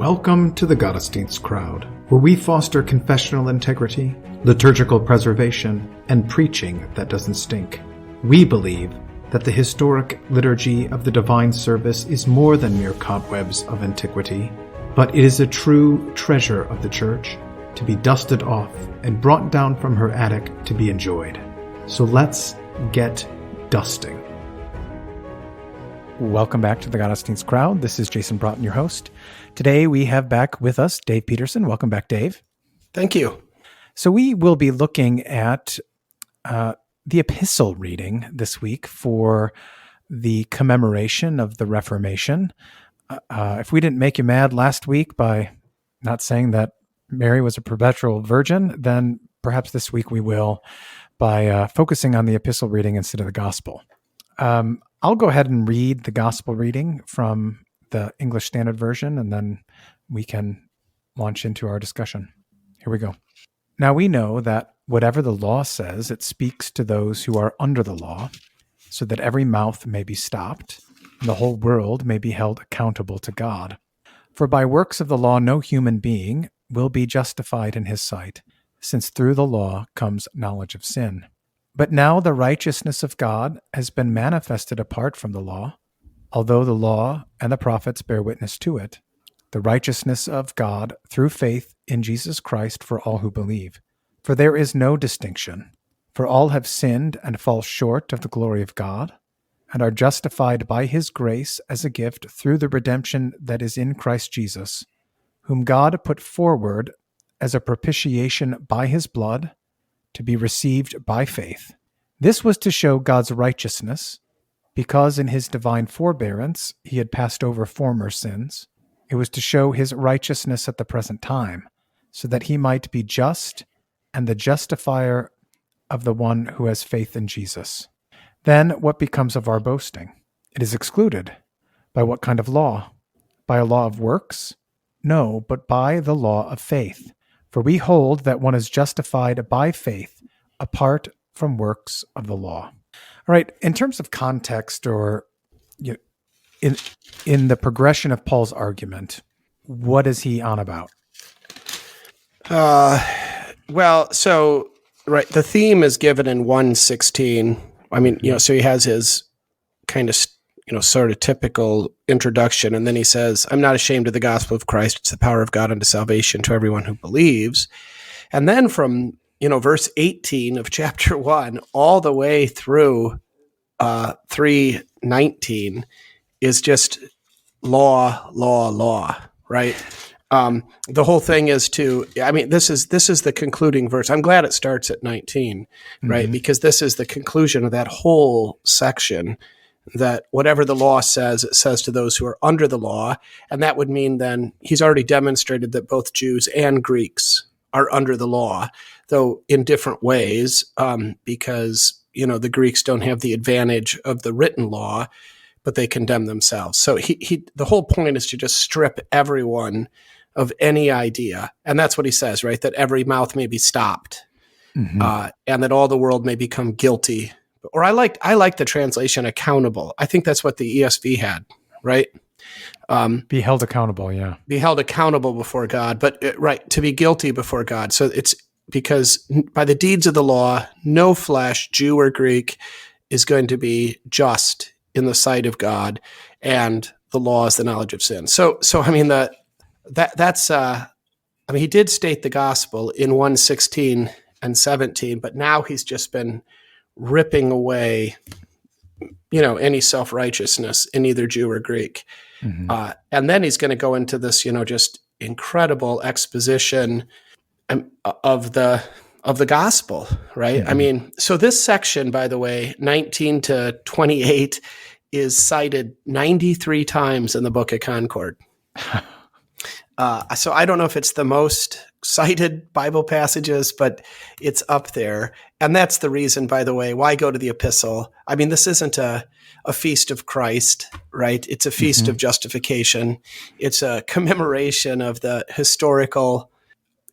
Welcome to the Gottesdienst crowd, where we foster confessional integrity, liturgical preservation, and preaching that doesn't stink. We believe that the historic liturgy of the divine service is more than mere cobwebs of antiquity, but it is a true treasure of the Church to be dusted off and brought down from her attic to be enjoyed. So let's get dusting. Welcome back to the Gottesdienst crowd. This is Jason Braaten, your host. Today we have back with us Dave Petersen. Welcome back, Dave. Thank you. So we will be looking at the Epistle reading this week for the commemoration of the Reformation. If we didn't make you mad last week by not saying that Mary was a perpetual virgin, then perhaps this week we will by focusing on the Epistle reading instead of the Gospel. I'll go ahead and read the Gospel reading from the English Standard Version, and then we can launch into our discussion. Here we go. Now we know that whatever the law says, it speaks to those who are under the law, so that every mouth may be stopped, and the whole world may be held accountable to God. For by works of the law no human being will be justified in his sight, since through the law comes knowledge of sin. But now the righteousness of God has been manifested apart from the law, although the law and the prophets bear witness to it, the righteousness of God through faith in Jesus Christ for all who believe. For there is no distinction, for all have sinned and fall short of the glory of God, and are justified by his grace as a gift through the redemption that is in Christ Jesus, whom God put forward as a propitiation by his blood, to be received by faith. This was to show God's righteousness, because in his divine forbearance he had passed over former sins. It was to show his righteousness at the present time, so that he might be just and the justifier of the one who has faith in Jesus. Then what becomes of our boasting? It is excluded. By what kind of law? By a law of works? No, but by the law of faith. For we hold that one is justified by faith apart from works of the law. All right, in terms of context or in the progression of Paul's argument, what is he on about? The theme is given in 1:16. I mean, so he has his kind of, sort of typical introduction, and then he says, I'm not ashamed of the gospel of Christ. It's the power of God unto salvation to everyone who believes. And then from, verse 18 of chapter 1 all the way through 3:19 is just law, right? The whole thing is this is the concluding verse. I'm glad it starts at 19, right? Mm-hmm. Because this is the conclusion of that whole section, that whatever the law says, it says to those who are under the law. And that would mean then he's already demonstrated that both Jews and Greeks are under the law, though in different ways, because, the Greeks don't have the advantage of the written law, but they condemn themselves. So the whole point is to just strip everyone of any idea. And that's what he says, right? That every mouth may be stopped, mm-hmm. And that all the world may become guilty. Or I like the translation accountable. I think that's what the ESV had, right? Be held accountable, yeah. Be held accountable before God, but right, to be guilty before God. So it's because by the deeds of the law, no flesh, Jew or Greek, is going to be just in the sight of God, and the law is the knowledge of sin. So I mean he did state the gospel in 1:16 and 17, but now he's just been ripping away, any self-righteousness in either Jew or Greek. Mm-hmm. And then he's going to go into this, just incredible exposition of the gospel, right? Mm-hmm. I mean, so this section, by the way, 19 to 28, is cited 93 times in the Book of Concord. So I don't know if it's the most cited Bible passages, but it's up there. And that's the reason, by the way, why go to the epistle. I mean, this isn't a feast of Christ, right? It's a feast mm-hmm. of justification. It's a commemoration of the historical,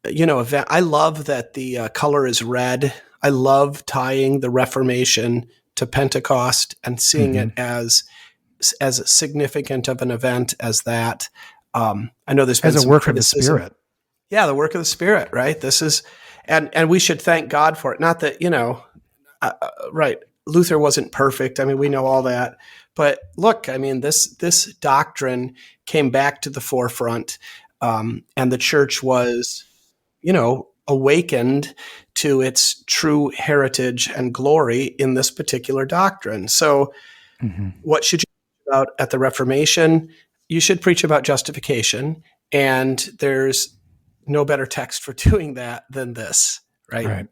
event. I love that the color is red. I love tying the Reformation to Pentecost and seeing mm-hmm. it as significant of an event as that. I know there's been As a some work of the criticism. Spirit. Yeah, the work of the Spirit, right? This is, and we should thank God for it. Not that, right, Luther wasn't perfect. I mean, we know all that. But look, I mean, this doctrine came back to the forefront, and the church was, awakened to its true heritage and glory in this particular doctrine. So what should you preach about at the Reformation? You should preach about justification, and there's no better text for doing that than this, right? Right.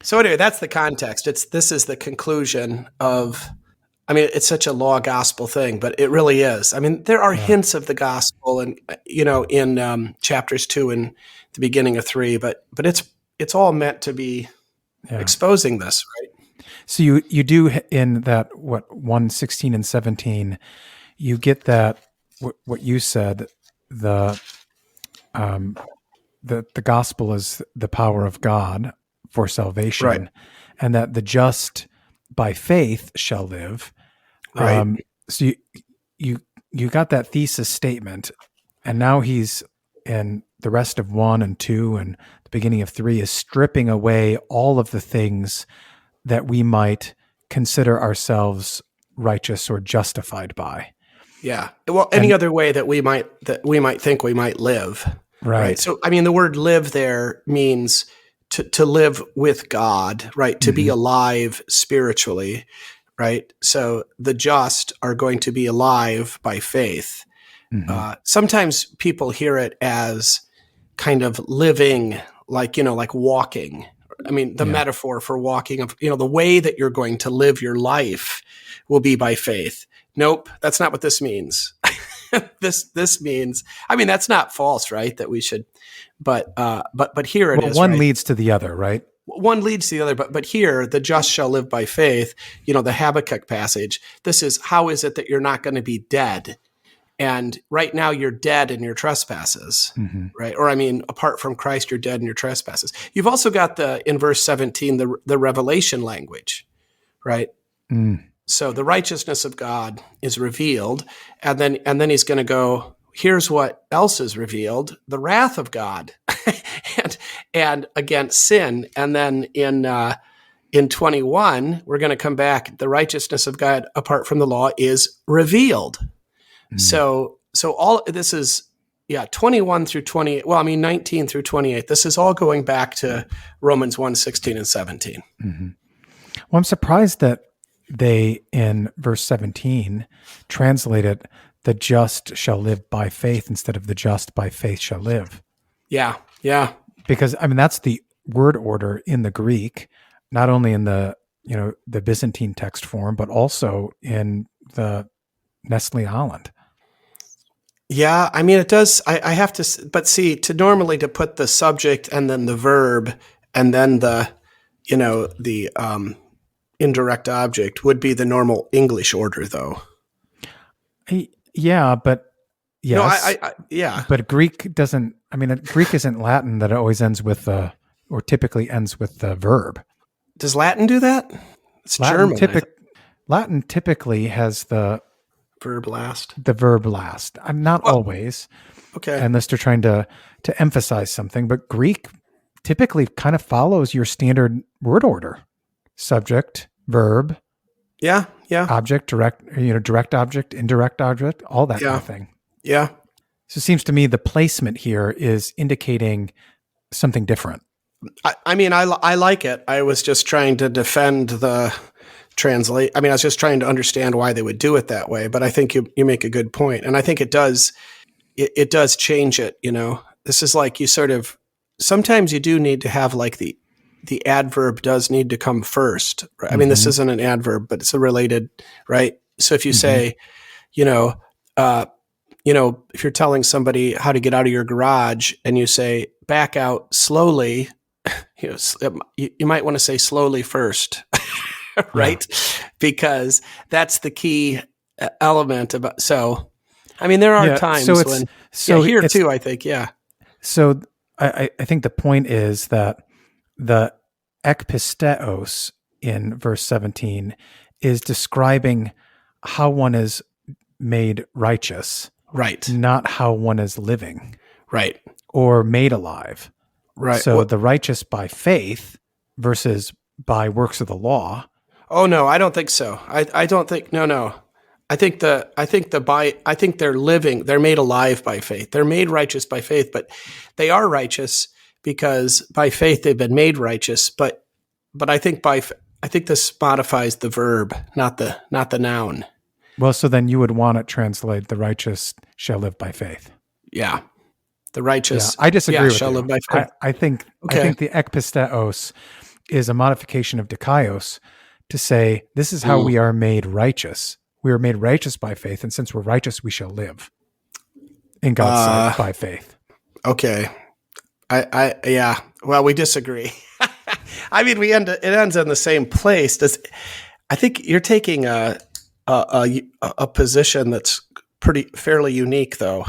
So anyway, that's the context. This is the conclusion of, I mean, it's such a law gospel thing, but it really is. I mean, there are hints of the gospel and, in chapters 2 and the beginning of 3, but it's all meant to be exposing this, right? So you do in that, 1:16 and 17, you get that, what you said, the gospel is the power of God for salvation, Right. and that the just by faith shall live. Right. So you got that thesis statement, and now he's in the rest of 1 and 2 and the beginning of 3 is stripping away all of the things that we might consider ourselves righteous or justified by. Yeah. Well, any other way that we might think we might live. Right. So, I mean, the word live there means to live with God, right? To be alive spiritually, right? So the just are going to be alive by faith. Sometimes people hear it as kind of living, like walking. I mean, the metaphor for walking of, the way that you're going to live your life will be by faith. Nope, that's not what this means. This means, I mean, that's not false, right? That we should, but here it is. One right? leads to the other, right? One leads to the other, but here the just shall live by faith. The Habakkuk passage. This is, how is it that you're not going to be dead? And right now you're dead in your trespasses, right? Or I mean, apart from Christ, you're dead in your trespasses. You've also got in verse 17, the revelation language, right? So the righteousness of God is revealed, and then he's going to go, here's what else is revealed: the wrath of God, and against sin. And then in 21, we're going to come back. The righteousness of God apart from the law is revealed. So all this is 21 through 20. Well, I mean 19 through 28. This is all going back to Romans 1:16 and 17. Well, I'm surprised that they, in verse 17, translated the just shall live by faith instead of the just by faith shall live. Yeah. Because, I mean, that's the word order in the Greek, not only in the Byzantine text form, but also in the Nestle Aland. Yeah, I mean, it does. I have to, but see, to put the subject and then the verb and then the indirect object would be the normal English order, though. Yeah, but yes. No, yeah. But Greek doesn't, I mean, Greek isn't Latin that it always ends with or typically ends with the verb. Does Latin do that? It's Latin German. Latin typically has the verb last. The verb last. I'm not always. Okay. Unless they're trying to emphasize something, but Greek typically kind of follows your standard word order. Subject, verb. Yeah. Object, direct object, indirect object, all that kind of thing. Yeah. So it seems to me the placement here is indicating something different. I mean, I like it. I was just trying to defend the translate. I mean, I was just trying to understand why they would do it that way, but I think you make a good point. And I think it does change it. This is like you sort of, sometimes you do need to have like the adverb does need to come first. Right? I mean, this isn't an adverb, but it's a related, right? So if you say, if you're telling somebody how to get out of your garage and you say, back out slowly, you might want to say slowly first, right? Yeah. Because that's the key element about, so, I mean, there are times when, here too, I think, So I think the point is that the ekpisteos in verse 17 is describing how one is made righteous. Right. not how one is living Right. or made alive. Right. So the righteous by faith versus by works of the law. Oh no, I don't think so. I don't think no. I think they're living, they're made alive by faith. They're made righteous by faith, but they are righteous because by faith they've been made righteous, but I think this modifies the verb, not the noun. Well, so then you would want it translate, the righteous shall live by faith. Yeah. The righteous. I disagree with shall you. live by faith. I think the ekpisteos is a modification of dikaios to say this is how we are made righteous. We are made righteous by faith, and since we're righteous, we shall live in God's sight by faith. Okay. Yeah. Well, we disagree. I mean, it ends in the same place. I think you're taking a position that's fairly unique, though,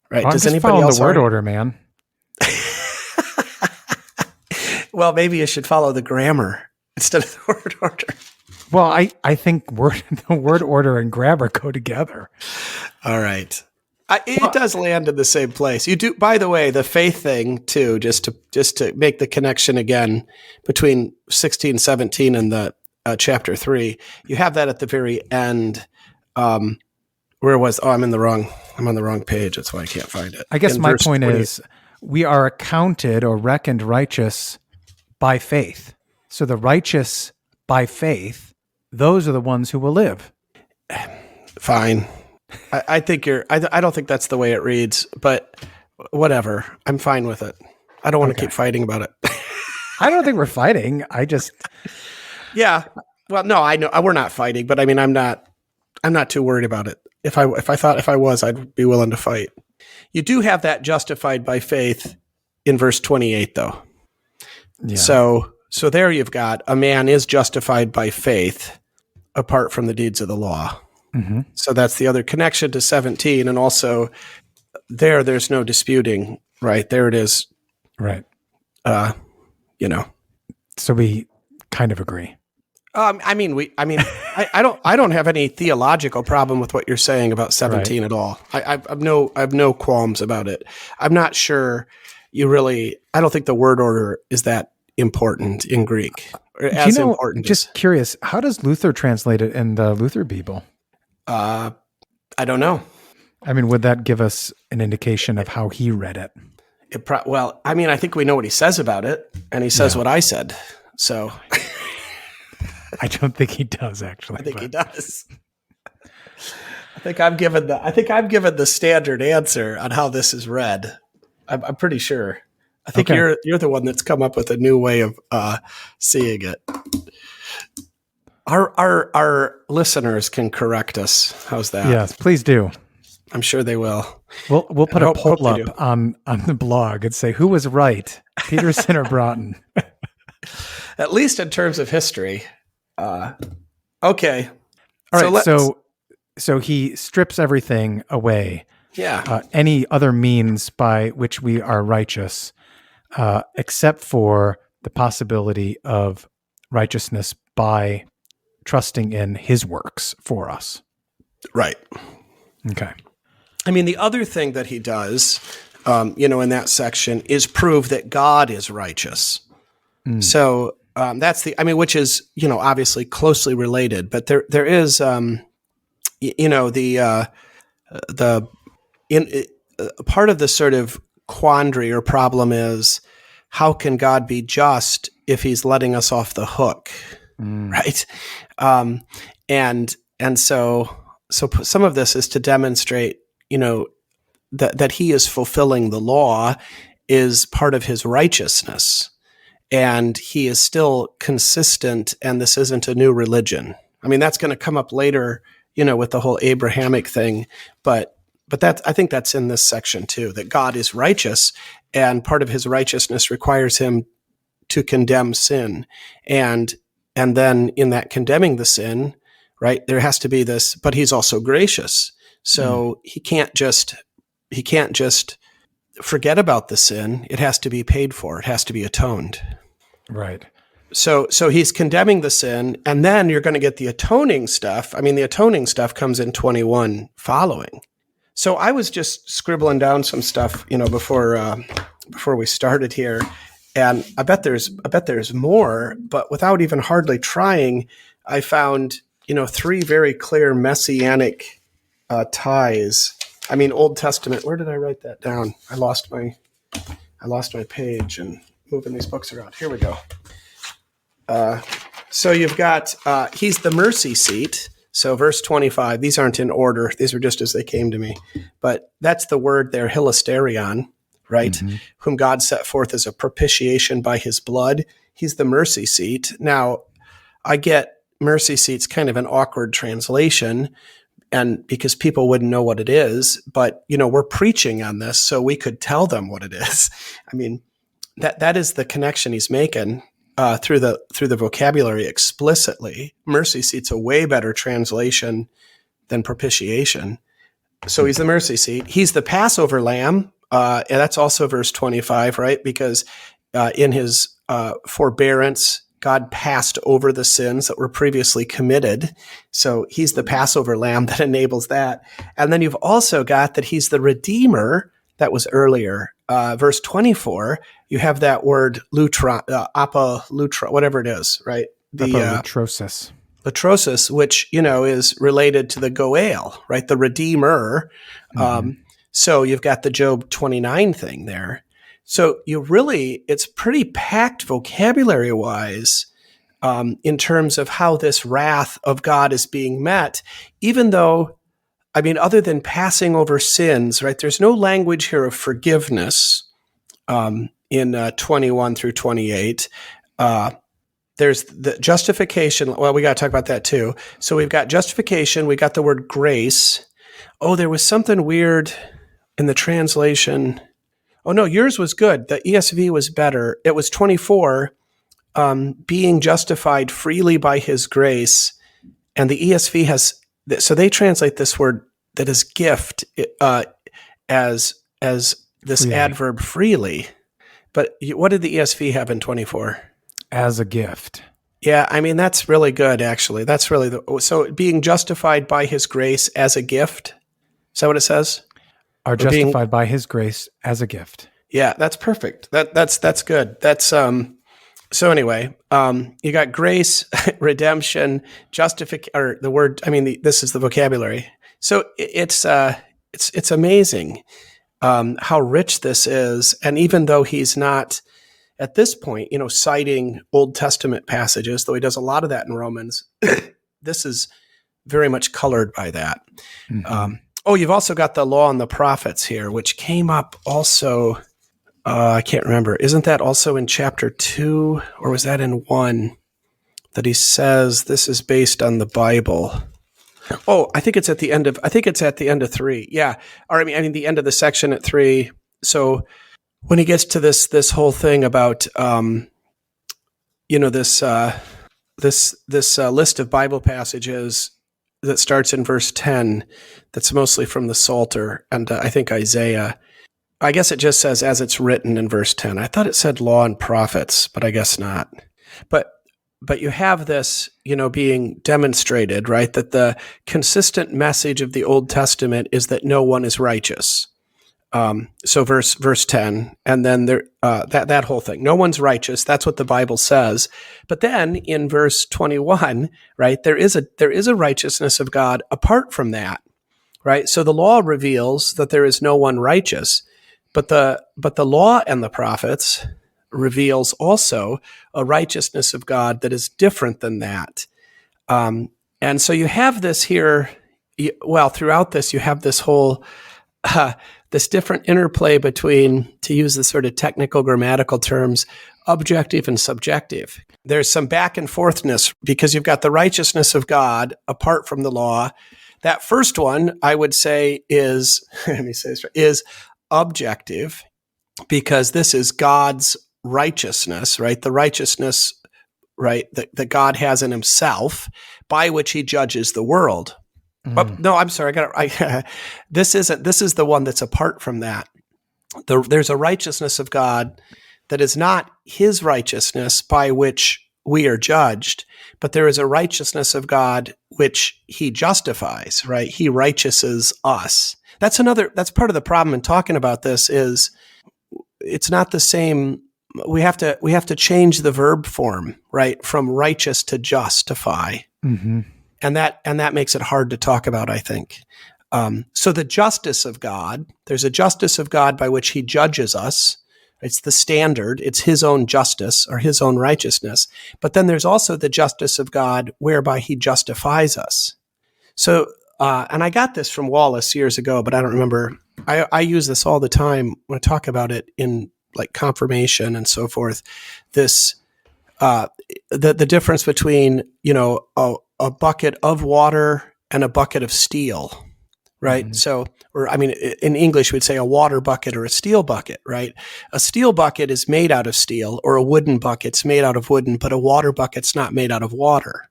right? Well, Does I'm just anybody else the word order, man? Well, maybe you should follow the grammar instead of the word order. Well, I think the word order and grammar go together. All right. It does land in the same place. You do, by the way, the faith thing too, just to make the connection again between 16:17 and the chapter 3. You have that at the very end. Where was? I'm on the wrong page. That's why I can't find it. I guess In my verse point 20. is we are accounted or reckoned righteous by faith. So the righteous by faith, those are the ones who will live. Fine. I think I don't think that's the way it reads, but whatever. I'm fine with it. I don't want to keep fighting about it. I don't think we're fighting. Yeah. Well, no, I know we're not fighting, but I mean, I'm not too worried about it. If I was, I'd be willing to fight. You do have that justified by faith in verse 28 though. Yeah. So there you've got a man is justified by faith apart from the deeds of the law. Mm-hmm. So that's the other connection to 17. And also there's no disputing, right? There it is. Right. So we kind of agree. I don't have any theological problem with what you're saying about 17 at all. I have no qualms about it. I'm not sure I don't think the word order is that important in Greek. Just curious, how does Luther translate it in the Luther Bible? I don't know. I mean, would that give us an indication of how he read it? I think we know what he says about it, and he says what I said. So I don't think he does, actually. I think he does. I think I'm given the standard answer on how this is read. I'm pretty sure. I think you're the one that's come up with a new way of seeing it. Our listeners can correct us. How's that? Yes, please do. I'm sure they will. We'll put a poll up on the blog and say who was right, Petersen or Braaten. At least in terms of history. Okay. All right. So he strips everything away. Yeah. Any other means by which we are righteous, except for the possibility of righteousness by trusting in his works for us. Right. Okay. I mean, the other thing that he does, in that section is prove that God is righteous. Mm. So that's which is, obviously closely related, but there is, part of the sort of quandary or problem is how can God be just if he's letting us off the hook? Mm. Right. And so some of this is to demonstrate, that he is fulfilling the law is part of his righteousness, and he is still consistent. And this isn't a new religion. I mean, that's going to come up later, with the whole Abrahamic thing, but I think that's in this section too, that God is righteous, and part of his righteousness requires him to condemn sin. And then in that condemning the sin, right, there has to be this, but he's also gracious. So he can't just forget about the sin. It has to be paid for. It has to be atoned. Right. So he's condemning the sin, and then you're going to get the atoning stuff. I mean, the atoning stuff comes in 21 following. So I was just scribbling down some stuff, before we started here, and I bet there's more, but without even hardly trying, I found, 3 very clear messianic ties. I mean, Old Testament. Where did I write that down? I lost my page and moving these books around. Here we go. So you've got he's the mercy seat. So verse 25, these aren't in order. These are just as they came to me. But that's the word there, hilasterion, right? Mm-hmm. Whom God set forth as a propitiation by his blood. He's the mercy seat. Now, I get mercy seat's kind of an awkward translation, and because people wouldn't know what it is, but, we're preaching on this, so we could tell them what it is. I mean, that is the connection he's making. Through the vocabulary explicitly. Mercy seat's a way better translation than propitiation. So he's the mercy seat. He's the Passover lamb. And that's also verse 25, right? Because in his forbearance, God passed over the sins that were previously committed. So he's the Passover lamb that enables that. And then you've also got that he's the Redeemer. That was earlier. Verse 24, you have that word lutra, apalutra, whatever it is, right? The apalutrosis. Lutrosis, which, is related to the Goel, right? The Redeemer. Mm-hmm. So you've got the Job 29 thing there. So it's pretty packed vocabulary-wise in terms of how this wrath of God is being met, even though, other than passing over sins, right? There's no language here of forgiveness in 21 through 28. There's the justification. Well, we got to talk about that too. So we've got justification. We got the word grace. Oh, there was something weird in the translation. Oh, no, yours was good. The ESV was better. It was 24, being justified freely by his grace. And the ESV has... So they translate this word that is gift as this freely. Adverb freely. But what did the ESV have in 24? As a gift. Yeah, that's really good, actually. That's really so being justified by his grace as a gift. Is that what it says? Are justified by his grace as a gift. Yeah, that's perfect. That's good. That's So anyway, you got grace, redemption, justification, or the word. This is the vocabulary. So it's amazing how rich this is, and even though he's not at this point, citing Old Testament passages, though he does a lot of that in Romans, this is very much colored by that. Mm-hmm. You've also got the law and the prophets here, which came up also. I can't remember. Isn't that also in chapter 2, or was that in 1 that he says this is based on the Bible? Oh, I think it's at the end of 3. Yeah. Or the end of the section at 3. So when he gets to this whole thing about, this list of Bible passages that starts in verse 10, that's mostly from the Psalter and I think Isaiah. I guess it just says, as it's written in verse 10. I thought it said law and prophets, but I guess not. But you have this, being demonstrated, right? That the consistent message of the Old Testament is that no one is righteous. So verse 10, and then there, that whole thing, no one's righteous. That's what the Bible says. But then in verse 21, right, there is a righteousness of God apart from that, right? So the law reveals that there is no one righteous. But the law and the prophets reveals also a righteousness of God that is different than that. And so you have this here, throughout this, you have this whole, this different interplay between, to use the sort of technical grammatical terms, objective and subjective. There's some back and forthness because you've got the righteousness of God apart from the law. That first one, I would say, is objective, because this is God's righteousness, right? The righteousness, right, that God has in himself by which he judges the world. But no, I'm sorry. This is the one that's apart from that. There's a righteousness of God that is not his righteousness by which we are judged, but there is a righteousness of God which he justifies, right? He righteouses us. That's part of the problem in talking about this is it's not the same. We have to change the verb form, right? From righteous to justify. Mm-hmm. And that makes it hard to talk about, I think. So the justice of God, there's a justice of God by which he judges us. It's the standard. It's his own justice or his own righteousness. But then there's also the justice of God whereby he justifies us. So, and I got this from Wallace years ago, but I don't remember. I use this all the time when I talk about it in like confirmation and so forth. This, the difference between, a bucket of water and a bucket of steel. Right. Mm-hmm. So, in English, we'd say a water bucket or a steel bucket, right? A steel bucket is made out of steel, or a wooden bucket's made out of wooden, but a water bucket's not made out of water,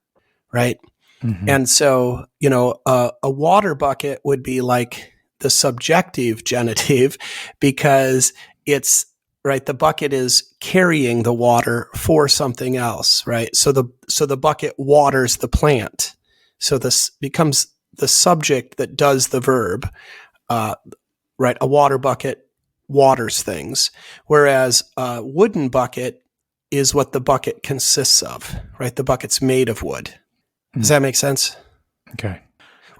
right? Mm-hmm. And so, a water bucket would be like the subjective genitive because it's, right, the bucket is carrying the water for something else, right? So the bucket waters the plant. So this becomes the subject that does the verb, right? A water bucket waters things, whereas a wooden bucket is what the bucket consists of, right? The bucket's made of wood. Does that make sense? Okay.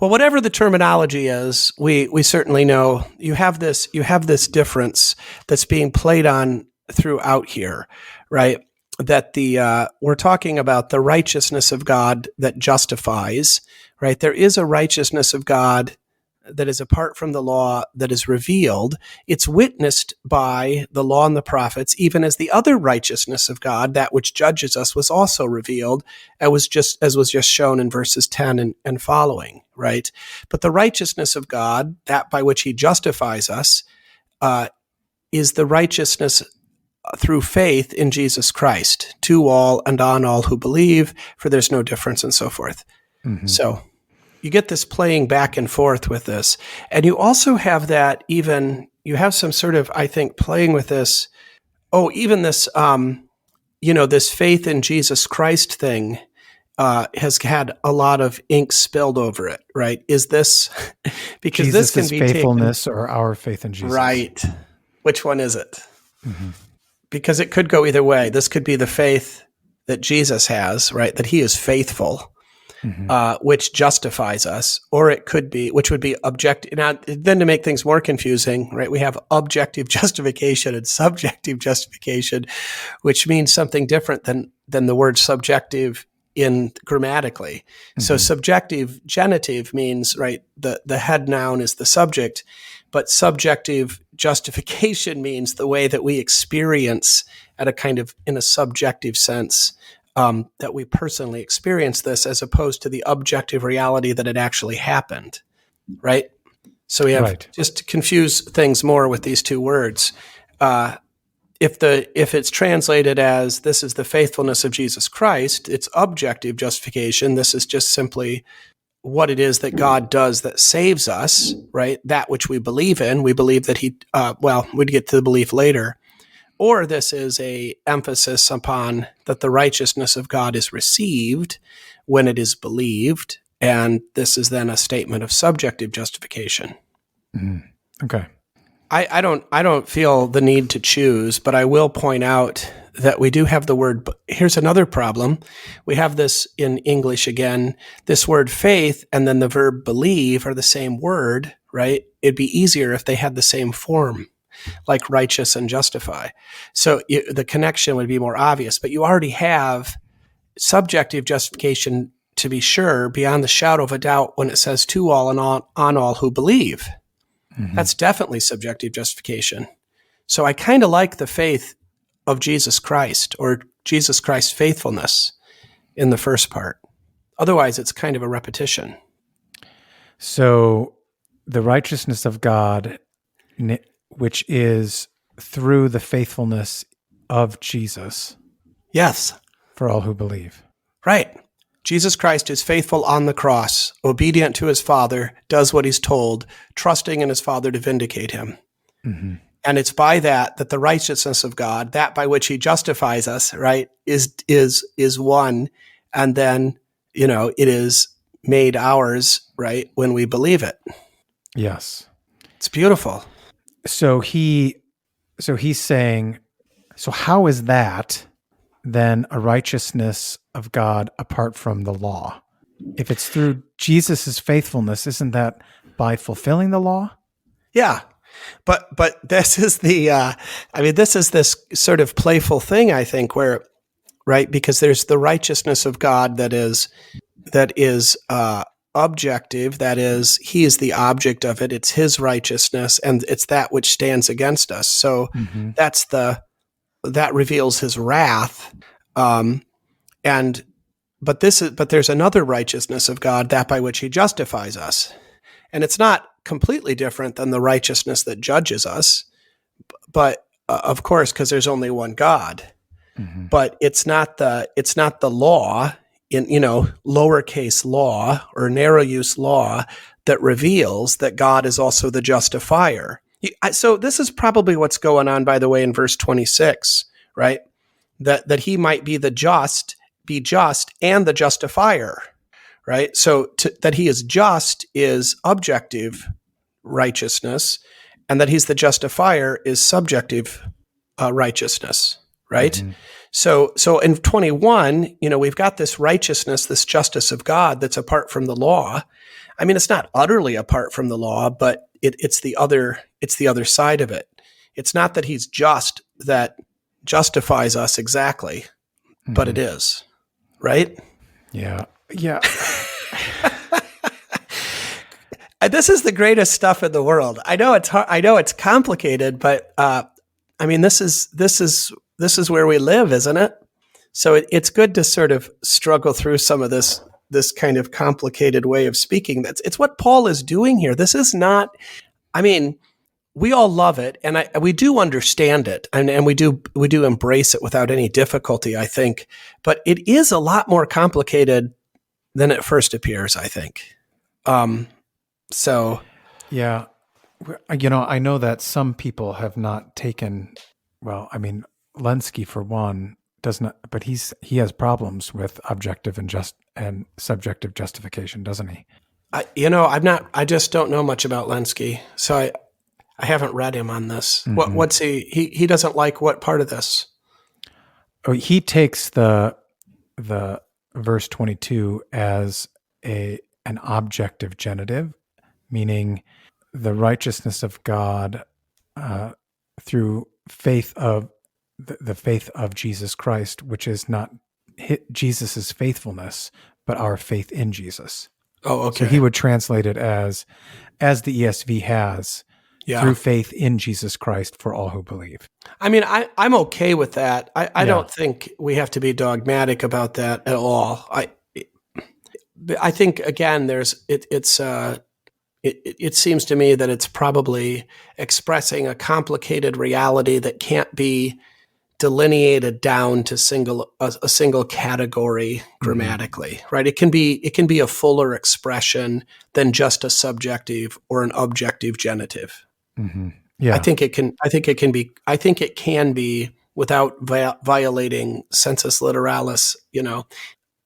Well, whatever the terminology is, we certainly know you have this difference that's being played on throughout here, right? That we're talking about the righteousness of God that justifies, right? There is a righteousness of God that is apart from the law that is revealed. It's witnessed by the law and the prophets, even as the other righteousness of God, that which judges us, was also revealed, as was just shown in verses 10 and following, right? But the righteousness of God, that by which he justifies us, is the righteousness through faith in Jesus Christ, to all and on all who believe, for there's no difference, and so forth. Mm-hmm. So you get this playing back and forth with this. And you also have that you have some sort of, I think, playing with this. Oh, even this, this faith in Jesus Christ thing has had a lot of ink spilled over it, right? Is this, because Jesus' this can be faithfulness or our faith in Jesus? Right. Which one is it? Mm-hmm. Because it could go either way. This could be the faith that Jesus has, right? That he is faithful. Mm-hmm. Which justifies us, or it could be, which would be objective. Now, then to make things more confusing, right, we have objective justification and subjective justification, which means something different than the word subjective in grammatically. Mm-hmm. So subjective genitive means, right, the head noun is the subject, but subjective justification means the way that we experience at a kind of, in a subjective sense, that we personally experience this, as opposed to the objective reality that it actually happened, right? So we have, just to confuse things more with these two words, if it's translated as this is the faithfulness of Jesus Christ, it's objective justification. This is just simply what it is that God does that saves us, right? That which we believe in. We believe that he, we'd get to the belief later. Or this is a emphasis upon that the righteousness of God is received when it is believed, and this is then a statement of subjective justification. Mm-hmm. Okay. I don't feel the need to choose, but I will point out that we do have the word. Here's another problem. We have this in English again. This word faith and then the verb believe are the same word, right? It'd be easier if they had the same form, like righteous and justify. So the connection would be more obvious, but you already have subjective justification, to be sure, beyond the shadow of a doubt, when it says to all and on all who believe. Mm-hmm. That's definitely subjective justification. So I kind of like the faith of Jesus Christ, or Jesus Christ's faithfulness in the first part. Otherwise, it's kind of a repetition. So the righteousness of God, which is through the faithfulness of Jesus. Yes. For all who believe. Right. Jesus Christ is faithful on the cross, obedient to his Father, does what he's told, trusting in his Father to vindicate him. Mm-hmm. And it's by that the righteousness of God, that by which he justifies us, right, is one. And then, it is made ours, right, when we believe it. Yes. It's beautiful. So he's saying, so how is that then a righteousness of God apart from the law? If it's through Jesus' faithfulness, isn't that by fulfilling the law? Yeah. But this is this is this sort of playful thing, I think, where, right, because there's the righteousness of God that is objective, that is, he is the object of it. It's his righteousness, and it's that which stands against us. So that reveals his wrath. But there's another righteousness of God, that by which he justifies us. And it's not completely different than the righteousness that judges us, but of course, because there's only one God. But it's not the law, in lowercase law or narrow use law, that reveals that God is also the justifier. So this is probably what's going on, by the way, in verse 26, right? That he might be just and the justifier, right? So that he is just is objective righteousness, and that he's the justifier is subjective righteousness, right? So in 21, we've got this righteousness, this justice of God that's apart from the law. I mean, it's not utterly apart from the law, but it's the other side of it. It's not that he's just that justifies us exactly, but it is, right? Yeah. This is the greatest stuff in the world. I know it's hard, I know it's complicated, but this is where we live, isn't it? So it's good to sort of struggle through some of this kind of complicated way of speaking. It's what Paul is doing here. This is not, we all love it, and we do understand it, and we do embrace it without any difficulty, I think. But it is a lot more complicated than it first appears, I think. So, yeah, I know that some people have not taken. Well, Lenski, for one, does not, but he has problems with objective and subjective justification, doesn't he? I just don't know much about Lenski, so I haven't read him on this. What's he doesn't like what part of this? Oh, he takes the verse 22 as an objective genitive, meaning the righteousness of God through faith of the faith of Jesus Christ, which is not Jesus's faithfulness, but our faith in Jesus. Oh, okay. So he would translate it as the ESV has, through faith in Jesus Christ for all who believe. I'm okay with that. I don't think we have to be dogmatic about that at all. I think, again, it seems to me that it's probably expressing a complicated reality that can't be delineated down to a single category grammatically, right? It can be a fuller expression than just a subjective or an objective genitive. Yeah, I think it can be without violating sensus literalis,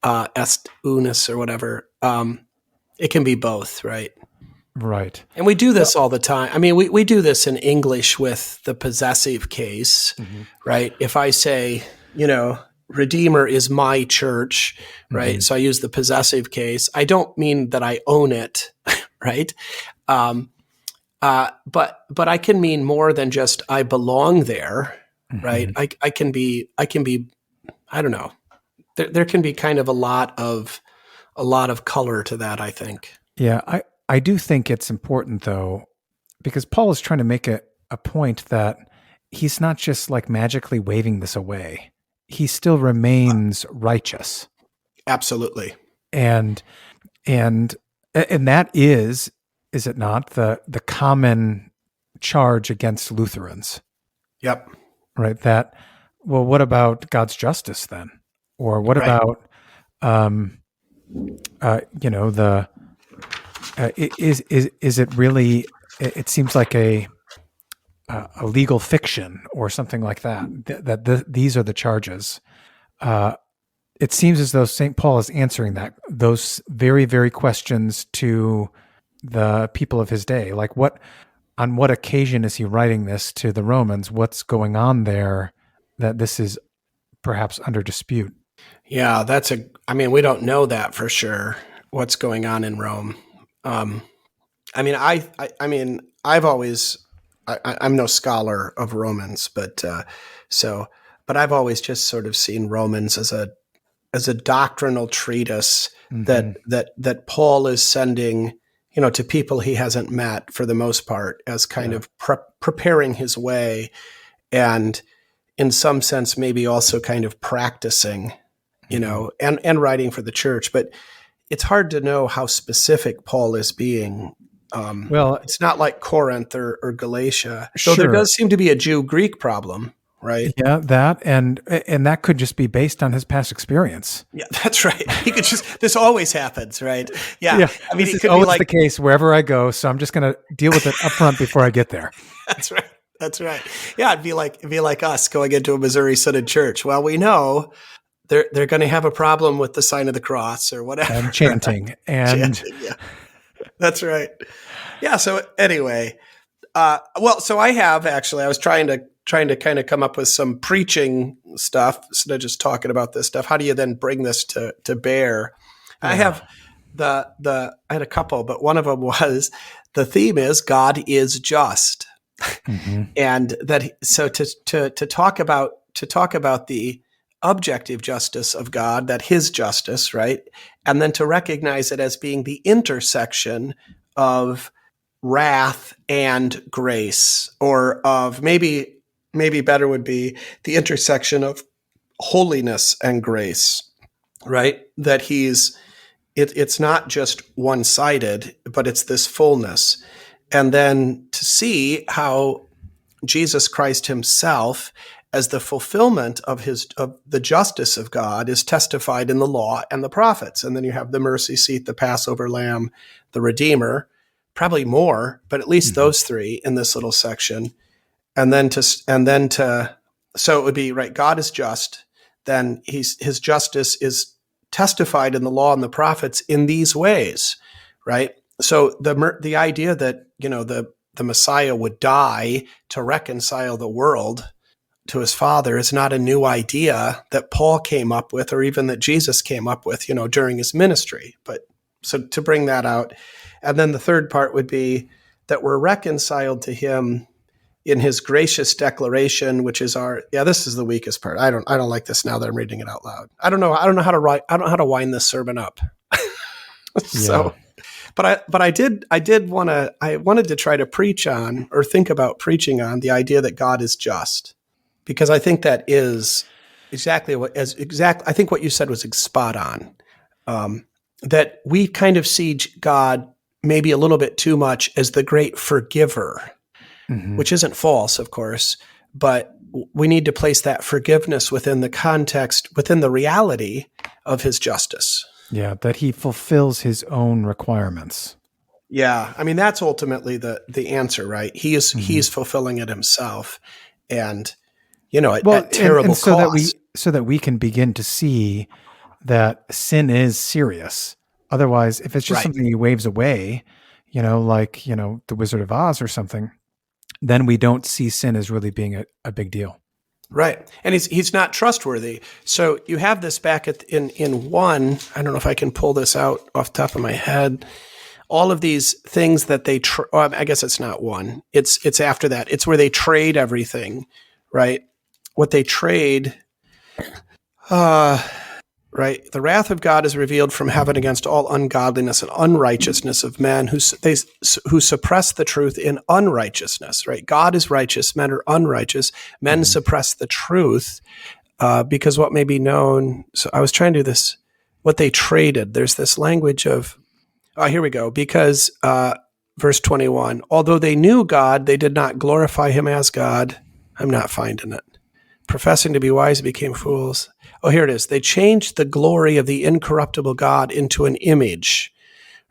est unus or whatever. It can be both, right? Right. And we do this all the time. We do this in English with the possessive case, right? If I say, Redeemer is my church, right? So I use the possessive case. I don't mean that I own it, right? But I can mean more than just I belong there, right? I can be, I don't know. There can be kind of a lot of color to that, I think. Yeah, I do think it's important, though, because Paul is trying to make a point that he's not just like magically waving this away. He still remains righteous. Absolutely. And that is it not, the common charge against Lutherans? Yep. Right. That, well, what about God's justice then? Or what about, is it really? It seems like a a legal fiction or something like that. These are the charges. It seems as though St. Paul is answering those very, very questions to the people of his day. Like on what occasion is he writing this to the Romans? What's going on there that this is perhaps under dispute? Yeah, we don't know that for sure, what's going on in Rome. I'm no scholar of Romans, but I've always just sort of seen Romans as a doctrinal treatise that Paul is sending, to people he hasn't met for the most part, as kind of preparing his way, and in some sense maybe also kind of practicing, and writing for the church. But it's hard to know how specific Paul is being. It's not like Corinth or Galatia. So there does seem to be a Jew-Greek problem, right? Yeah, that and that could just be based on his past experience. Yeah, that's right. He could this always happens, right? Yeah. I mean, it could be like the case wherever I go, so I'm just going to deal with it up front before I get there. That's right. That's right. Yeah, it'd be like us going into a Missouri Synod church. Well, we know they're going to have a problem with the sign of the cross or whatever. And chanting. Yeah. That's right. Yeah. So anyway, so I have actually, I was trying to kind of come up with some preaching stuff instead of just talking about this stuff. How do you then bring this to bear? Yeah. I have I had a couple, but one of them was, the theme is God is just. Mm-hmm. And to talk about the objective justice of God, that his justice, right? And then to recognize it as being the intersection of wrath and grace, or of maybe better would be the intersection of holiness and grace, right? That it's not just one-sided, but it's this fullness. And then to see how Jesus Christ himself, as the fulfillment of the justice of God, is testified in the law and the prophets. And then you have the mercy seat, the Passover lamb, the Redeemer, probably more, but at least those three in this little section. So it would be, right, God is just, then his justice is testified in the law and the prophets in these ways, right? So the idea that, the Messiah would die to reconcile the world to his Father is not a new idea that Paul came up with, or even that Jesus came up with, during his ministry. But so to bring that out. And then the third part would be that we're reconciled to him in his gracious declaration, which is this is the weakest part. I don't like this now that I'm reading it out loud. I don't know how to wind this sermon up. So, but I wanted to try to preach on, or think about preaching on, the idea that God is just, because I think that is exactly I think what you said was spot on. That we kind of see God maybe a little bit too much as the great forgiver, which isn't false, of course, but we need to place that forgiveness within the context, within the reality of his justice. Yeah, that he fulfills his own requirements. Yeah, I mean, that's ultimately the answer, right? He's fulfilling it himself, and at terrible cost. So that we can begin to see that sin is serious. Otherwise, if it's just something he waves away, like the Wizard of Oz or something, then we don't see sin as really being a big deal. Right. And he's not trustworthy. So you have this back in 1, I don't know if I can pull this out off the top of my head. All of these things that they, I guess it's not 1. It's after that. It's where they trade everything, right? What they trade, right? The wrath of God is revealed from heaven against all ungodliness and unrighteousness of men who suppress the truth in unrighteousness, right? God is righteous, men are unrighteous. Men suppress the truth because what may be known. So I was trying to do this, what they traded. There's this language of, here we go. Because verse 21, although they knew God, they did not glorify him as God. I'm not finding it. Professing to be wise, became fools. Oh, here it is. They changed the glory of the incorruptible God into an image,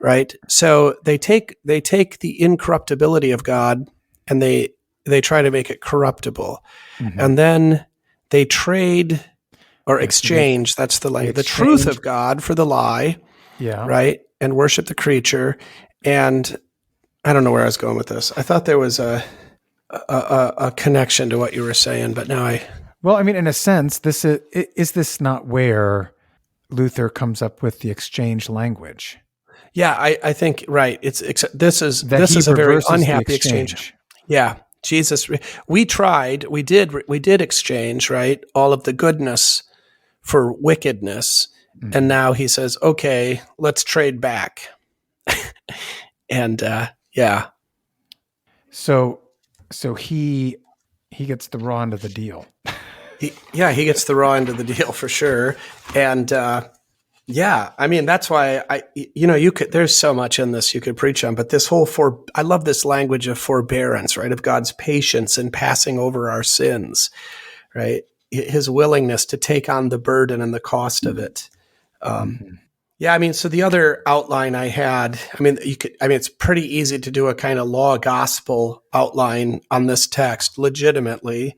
right? So they take the incorruptibility of God and they they try to make it corruptible. Mhm. And then they trade or exchange, that's the language, the truth of God for the lie, Yeah. right? And worship the creature. And I don't know where I was going with this. I thought there was a connection to what you were saying, but now Well, I mean, in a sense, this is this not where Luther comes up with the exchange language? Yeah, I think right. This is That a very reverses the unhappy exchange. Yeah, Jesus. We did exchange, right? All of the goodness for wickedness, and now he says, okay, let's trade back. And yeah, So he gets the raw end of the deal. he gets the raw end of the deal for sure. And yeah, I mean, that's why there's so much in this you could preach on, but this whole I love this language of forbearance, right? Of God's patience in passing over our sins, right? His willingness to take on the burden and the cost of it. Yeah, I mean, so the other outline I had, it's pretty easy to do a kind of law gospel outline on this text legitimately,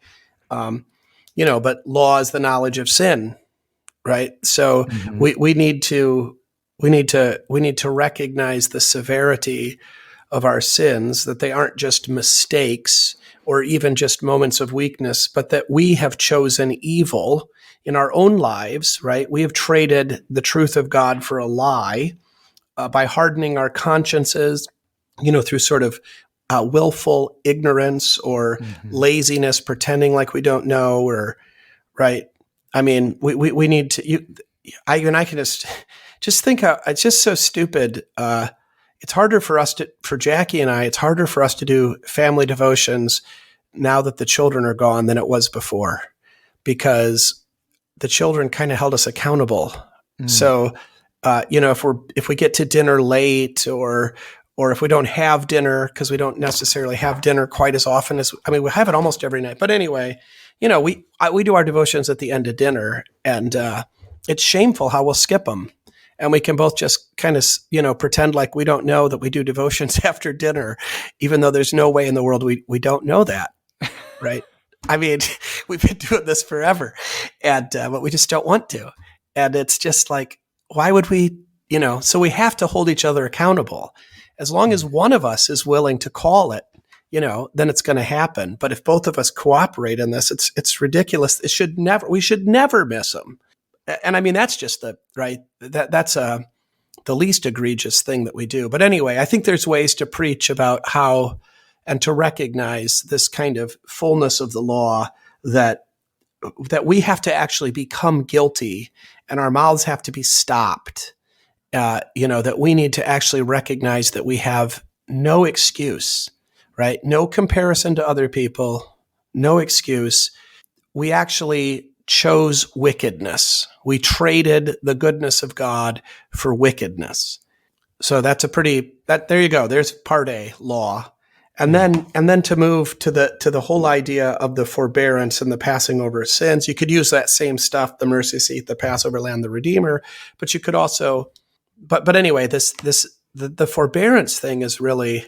but law is the knowledge of sin. Right. So we need to recognize the severity of our sins, that they aren't just mistakes or even just moments of weakness, but that we have chosen evil in our own lives. Right. We have traded the truth of God for a lie by hardening our consciences, through sort of willful ignorance or laziness, pretending like we don't know, or right. I mean, we need to. I can just think how it's just so stupid. It's harder for Jackie and I. It's harder for us to do family devotions now that the children are gone than it was before, because the children kind of held us accountable. So, if we get to dinner late, or if we don't have dinner because we don't necessarily have dinner quite as often as we have it almost every night. But anyway. We do our devotions at the end of dinner, and it's shameful how we'll skip them. And we can both just kind of, pretend like we don't know that we do devotions after dinner, even though there's no way in the world we don't know that, right? I mean, we've been doing this forever, and but we just don't want to. And it's just like, why would we, so we have to hold each other accountable. As long as one of us is willing to call it, then it's going to happen. But if both of us cooperate in this, it's ridiculous. We should never miss them. And I mean, that's just that's the least egregious thing that we do. But anyway, I think there's ways to preach about how, and to recognize this kind of fullness of the law, that we have to actually become guilty and our mouths have to be stopped. That we need to actually recognize that we have no excuse. Right? No comparison to other people, no excuse. We actually chose wickedness. We traded the goodness of God for wickedness. So that's there you go. There's part A, law. And then to move to the whole idea of the forbearance and the passing over of sins, you could use that same stuff, the mercy seat, the Passover lamb, the Redeemer, but you could also, but anyway, the forbearance thing is really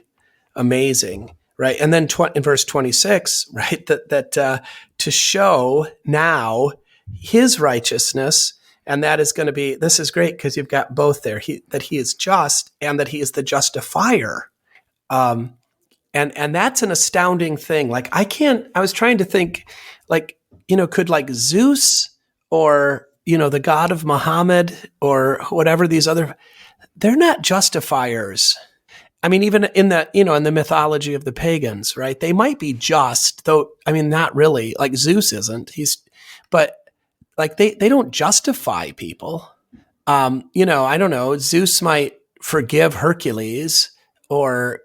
amazing, right? And then in verse 26, right, that to show now his righteousness, and that is going to be, this is great because you've got both there, that he is just and that he is the justifier. And that's an astounding thing. Like I was trying to think, like, could like Zeus or, the God of Muhammad or whatever these other, they're not justifiers. I mean, even in the mythology of the pagans, right? They might be just, though. I mean, not really. Like Zeus isn't. But like they don't justify people. I don't know. Zeus might forgive Hercules or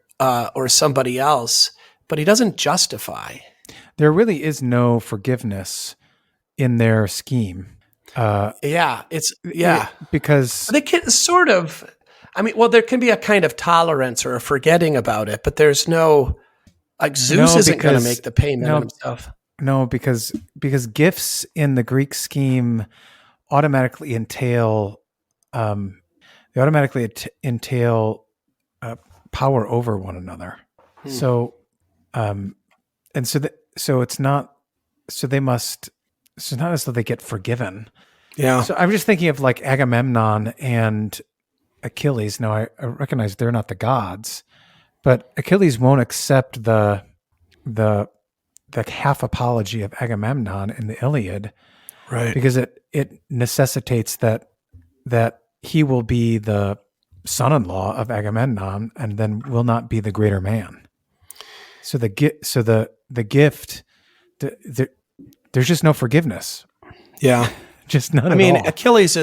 somebody else, but he doesn't justify. There really is no forgiveness in their scheme. Because they can sort of. I mean, well, there can be a kind of tolerance or a forgetting about it, but there's no, like Zeus isn't going to make the payment himself. No, because gifts in the Greek scheme automatically entail power over one another. So, And so it's not, so they must, so it's not as though they get forgiven. Yeah. So I'm just thinking of like Agamemnon and Achilles. Now I recognize they're not the gods, but Achilles won't accept the half apology of Agamemnon in the Iliad, Right. because it necessitates that he will be the son-in-law of Agamemnon and then will not be the greater man. So the gift, there's just no forgiveness. Yeah. Just none. I mean, at all. Achilles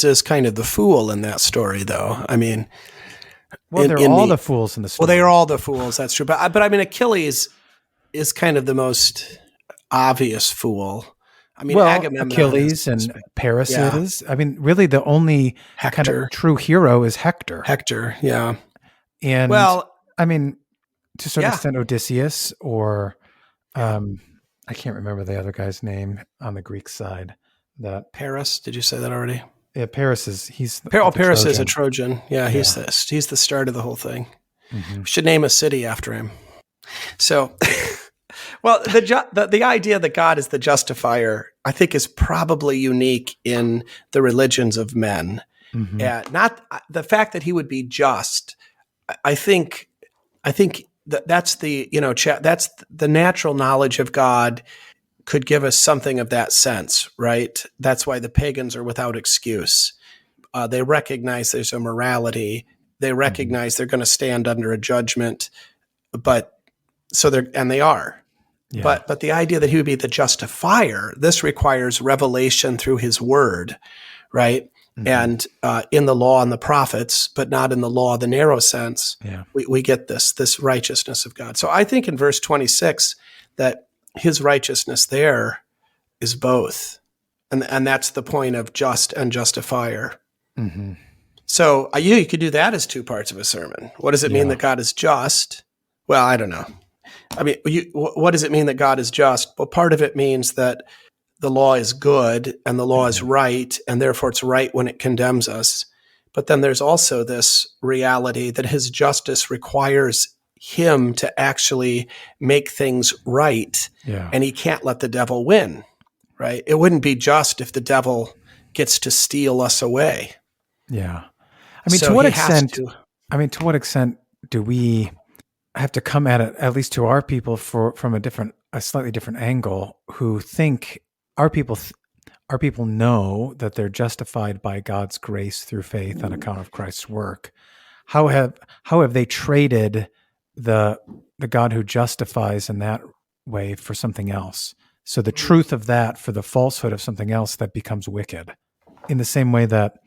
is kind of the fool in that story, though. I mean, Well, they're all the fools in the story. well, they are all the fools. That's true. But I mean, Achilles is kind of the most obvious fool. I mean, Agamemnon Achilles and Paris is. I mean, really, the only kind Hector. of true hero is Hector. Hector, yeah. And Well, I mean, to a certain yeah. extent, Odysseus, or I can't remember the other guy's name on the Greek side. That Paris. Did you say that already? Yeah, Paris is Paris is a Trojan. Yeah, he's the start of the whole thing. Mm-hmm. We should name a city after him. So, well, the idea that God is the justifier, I think, is probably unique in the religions of men. Mm-hmm. Not the fact that he would be just. I think that's the that's the natural knowledge of God could give us something of that sense, right? That's why the pagans are without excuse. They recognize there's a morality. They recognize they're going to stand under a judgment, they are. Yeah. But the idea that he would be the justifier, this requires revelation through his word, right? Mm-hmm. And in the law and the prophets, but not in the law, the narrow sense, we get this righteousness of God. So I think in verse 26 that his righteousness there is both. And that's the point of just and justifier. Mm-hmm. So you could do that as two parts of a sermon. What does it mean that God is just? Well, I don't know. I mean, what does it mean that God is just? Well, part of it means that the law is good and the law is right, and therefore it's right when it condemns us. But then there's also this reality that his justice requires him to actually make things right, and he can't let the devil win, right? It wouldn't be just if the devil gets to steal us away. Yeah. I mean, So to what he has extent? to. I mean, to what extent do we have to come at it, at least to our people, from a slightly different angle, who think our people know that they're justified by God's grace through faith on account of Christ's work. How have they traded the God who justifies in that way for something else? So the truth of that for the falsehood of something else that becomes wicked. In the same way that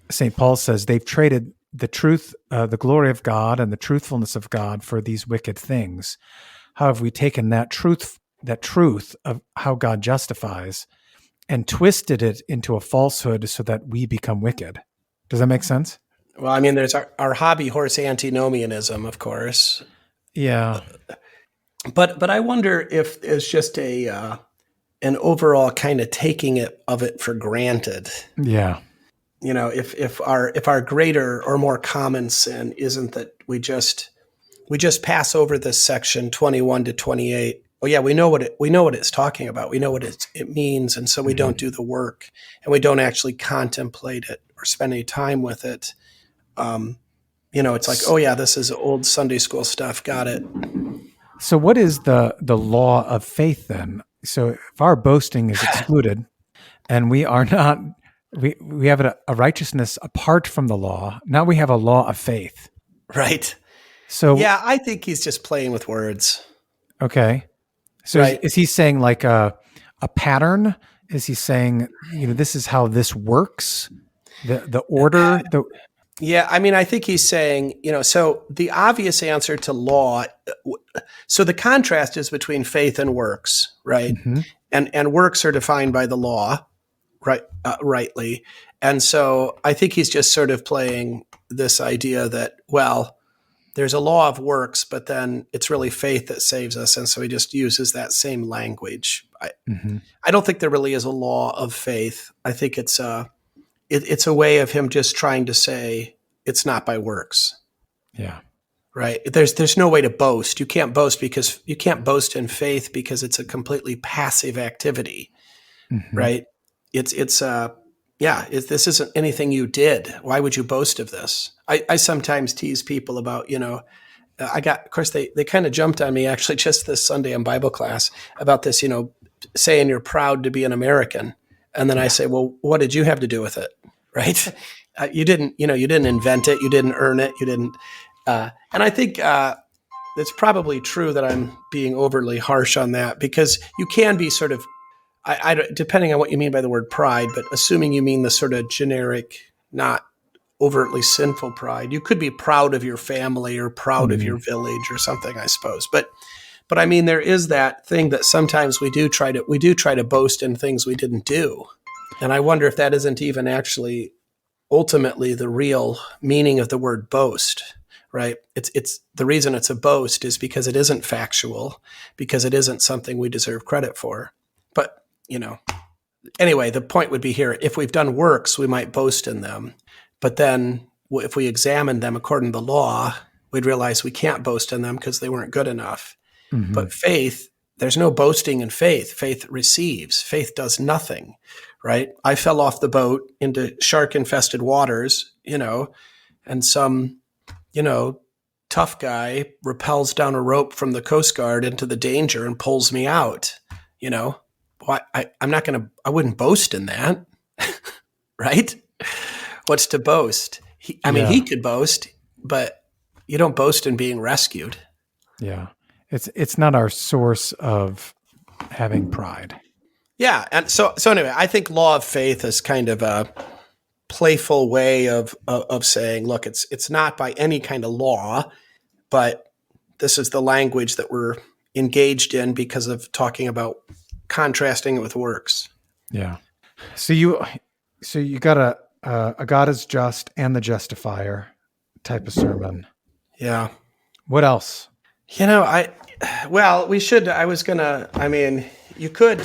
St. Paul says they've traded the truth, the glory of God and the truthfulness of God for these wicked things. How have we taken that truth of how God justifies and twisted it into a falsehood so that we become wicked? Does that make sense? Well, I mean, there's our hobby horse antinomianism, of course. Yeah. But I wonder if it's just an overall kind of taking of it for granted. Yeah. You know, if our greater or more common sin isn't that we just pass over this section 21 to 28. Oh yeah, we know what it's talking about. We know what it means, and so we don't do the work, and we don't actually contemplate it or spend any time with it. It's like, oh yeah, this is old Sunday school stuff. Got it. So what is the law of faith then? So if our boasting is excluded, and we are not, we have a righteousness apart from the law. Now we have a law of faith, right? So yeah, I think he's just playing with words. Okay. So Right. is he saying like a pattern? Is he saying, this is how this works? The order? Yeah, I mean, I think he's saying, so the obvious answer to law, so the contrast is between faith and works, right? Mm-hmm. And works are defined by the law, right? Rightly. And so I think he's just sort of playing this idea that, well, there's a law of works, but then it's really faith that saves us. And so he just uses that same language. I don't think there really is a law of faith. I think it's a way of him just trying to say it's not by works. Yeah. right? There's no way to boast. You can't boast in faith because it's a completely passive activity, right? This isn't anything you did. Why would you boast of this? I sometimes tease people about, of course, they kind of jumped on me actually just this Sunday in Bible class about this, saying you're proud to be an American. And then I say, well, what did you have to do with it? Right? You didn't invent it. You didn't earn it. You didn't. And I think it's probably true that I'm being overly harsh on that, because you can be sort of, depending on what you mean by the word pride, but assuming you mean the sort of generic, not overtly sinful pride, you could be proud of your family or proud of your village or something, I suppose. But I mean, there is that thing that sometimes we do try to boast in things we didn't do. And I wonder if that isn't even actually ultimately the real meaning of the word boast, right? It's the reason it's a boast is because it isn't factual, because it isn't something we deserve credit for. But, anyway, the point would be here, if we've done works, we might boast in them. But then if we examine them according to the law, we'd realize we can't boast in them because they weren't good enough. But faith, there's no boasting in faith. Faith receives. Faith does nothing, right? I fell off the boat into shark-infested waters, and some, tough guy rappels down a rope from the Coast Guard into the danger and pulls me out, Well, I wouldn't boast in that, right? What's to boast? He could boast, but you don't boast in being rescued. Yeah. It's not our source of having pride. Yeah. And so anyway, I think law of faith is kind of a playful way of saying, look, it's not by any kind of law, but this is the language that we're engaged in because of talking about contrasting it with works. Yeah. So you got a God is just and the justifier type of sermon. Yeah. What else? You could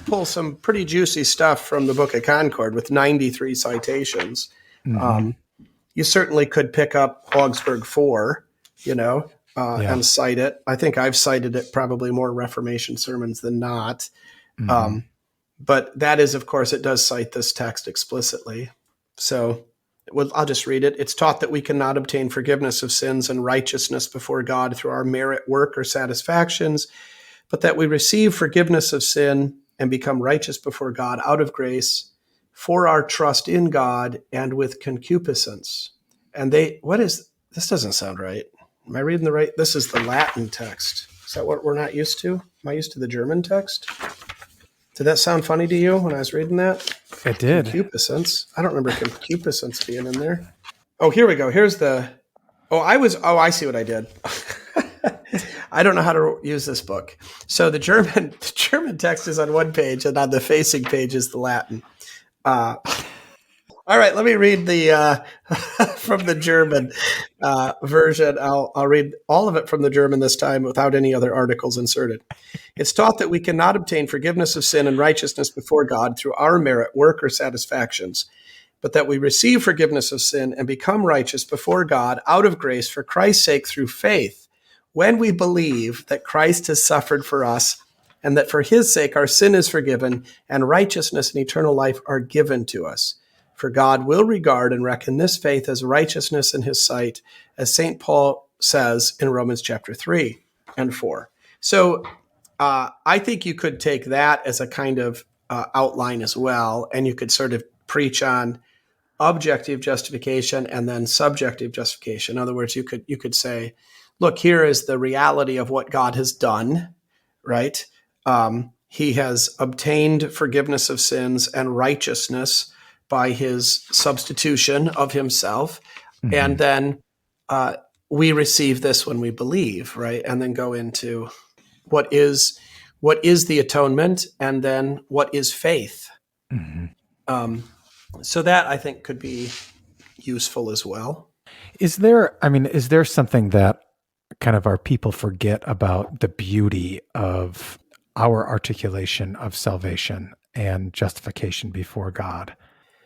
pull some pretty juicy stuff from the Book of Concord with 93 citations. You certainly could pick up Augsburg 4, and cite it. I think I've cited it probably more Reformation sermons than not. But that is, of course, it does cite this text explicitly. So I'll just read it. It's taught that we cannot obtain forgiveness of sins and righteousness before God through our merit, work, or satisfactions, but that we receive forgiveness of sin and become righteous before God out of grace for our trust in God and with concupiscence. And this doesn't sound right. Am I reading the right? This is the Latin text. Is that what we're not used to? Am I used to the German text? Did that sound funny to you when I was reading that? It did. Concupiscence. I don't remember concupiscence being in there. Oh, here we go. Here's I see what I did. I don't know how to use this book. So the German text is on one page, and on the facing page is the Latin. All right, let me read the from the German version. I'll read all of it from the German this time without any other articles inserted. It's taught that we cannot obtain forgiveness of sin and righteousness before God through our merit, work, or satisfactions, but that we receive forgiveness of sin and become righteous before God out of grace for Christ's sake through faith, when we believe that Christ has suffered for us and that for his sake our sin is forgiven and righteousness and eternal life are given to us. For God will regard and reckon this faith as righteousness in his sight, as St. Paul says in Romans chapter 3 and 4. So I think you could take that as a kind of outline as well, and you could sort of preach on objective justification and then subjective justification. In other words, you could say, look, here is the reality of what God has done, right? He has obtained forgiveness of sins and righteousness by his substitution of himself. And then we receive this when we believe, right? And then go into what is the atonement, and then what is faith. So that I think could be useful as well. Is there something that kind of our people forget about the beauty of our articulation of salvation and justification before God?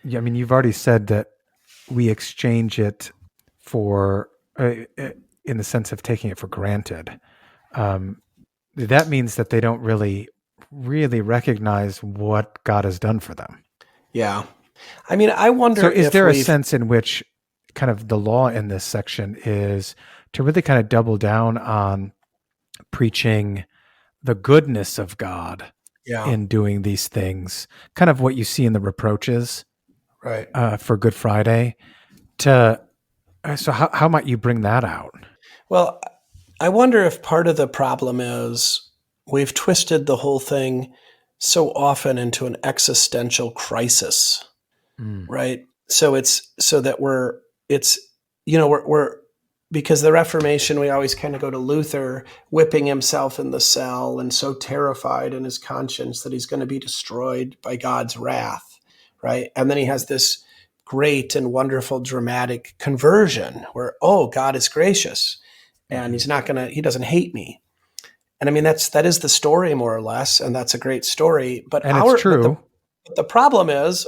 I mean, you've already said that we exchange it for in the sense of taking it for granted. That means that they don't really recognize what God has done for them. Yeah. I mean, I wonder So is if there a sense in which kind of the law in this section is to really kind of double down on preaching the goodness of God in doing these things, kind of what you see in the reproaches right. For Good Friday? So how might you bring that out? Well, I wonder if part of the problem is we've twisted the whole thing so often into an existential crisis, right? So we're because the Reformation, we always kind of go to Luther whipping himself in the cell and so terrified in his conscience that he's going to be destroyed by God's wrath, right? And then he has this great and wonderful dramatic conversion where, oh, God is gracious and he doesn't hate me. And I mean, that is the story more or less. And that's a great story, and it's true. But the problem is,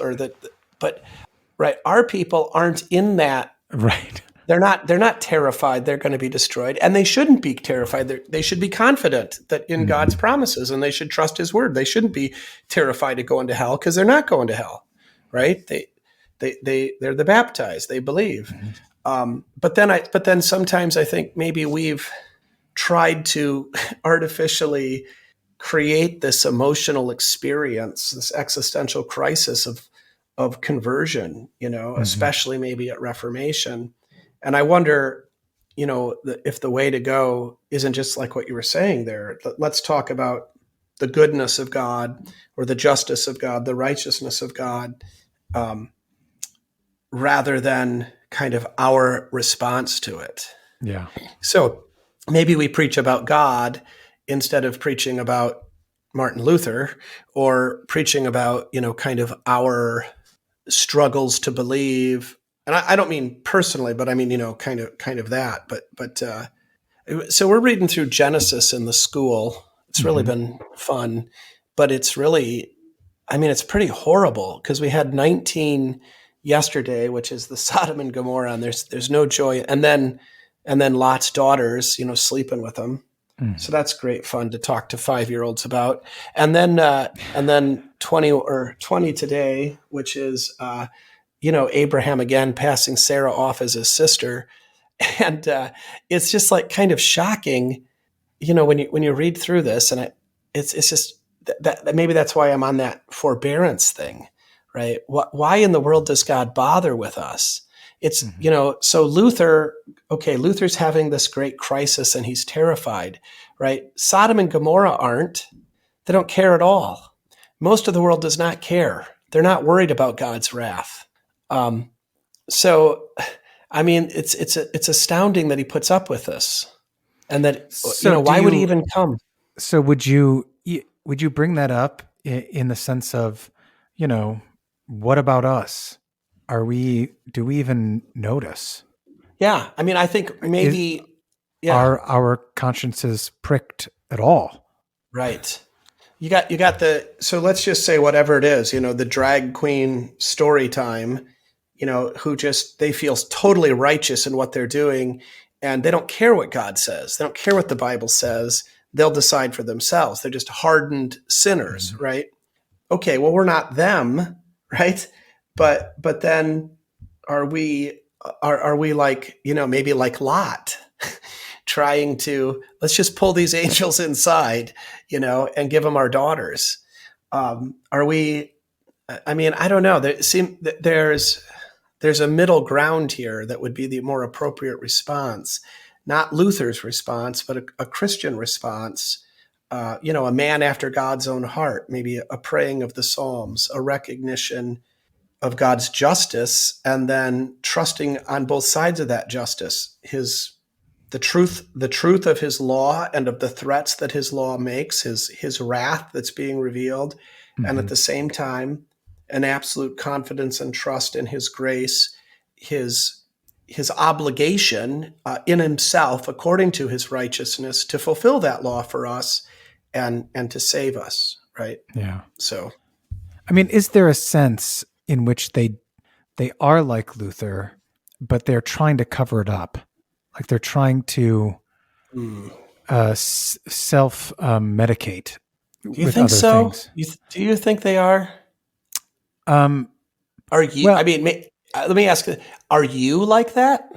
right, our people aren't in that. Right. They're not terrified they're going to be destroyed, and they shouldn't be terrified. They should be confident that in God's promises, and they should trust His word. They shouldn't be terrified of going to hell because they're not going to hell, right? They're the baptized. They believe. But then sometimes I think maybe we've tried to artificially create this emotional experience, this existential crisis of conversion, especially maybe at Reformation. And I wonder, if the way to go isn't just like what you were saying there. Let's talk about the goodness of God or the justice of God, the righteousness of God, rather than kind of our response to it. Yeah. So maybe we preach about God instead of preaching about Martin Luther or preaching about, kind of our struggles to believe. And I don't mean personally, but I mean, kind of that. But so we're reading through Genesis in the school. It's really been fun, but it's really, it's pretty horrible because we had 19 yesterday, which is the Sodom and Gomorrah, and there's no joy. And then Lot's daughters, sleeping with them. So that's great fun to talk to 5-year-olds about. And then 20 today, which is, Abraham again passing Sarah off as his sister. And it's just like kind of shocking, when you read through this, and it's just that maybe that's why I'm on that forbearance thing, right? Why in the world does God bother with us? It's, so Luther's having this great crisis and he's terrified, right? Sodom and Gomorrah aren't. They don't care at all. Most of the world does not care. They're not worried about God's wrath. So, it's astounding that he puts up with this, and that why would he even come? So would you bring that up in the sense of, what about us? Do we even notice? Yeah, I think maybe are our consciences pricked at all? Right. You got so let's just say whatever it is, the drag queen story time. Who they feel totally righteous in what they're doing, and they don't care what God says. They don't care what the Bible says. They'll decide for themselves. They're just hardened sinners, right? Okay, well, we're not them, right? But then are we like, maybe like Lot, trying to, let's just pull these angels inside, and give them our daughters. Are we, I don't know. There's a middle ground here that would be the more appropriate response, not Luther's response, but a Christian response, a man after God's own heart, maybe a praying of the Psalms, a recognition of God's justice, and then trusting on both sides of that justice, the truth of his law and of the threats that his law makes, his wrath that's being revealed, and at the same time, an absolute confidence and trust in his grace, his obligation in himself, according to his righteousness, to fulfill that law for us and to save us, right? Yeah. So, is there a sense in which they are like Luther, but they're trying to cover it up. Like they're trying to self-medicate Do you with think other so? things. Do you think they are? Are you? Well- I mean, let me ask: are you like that?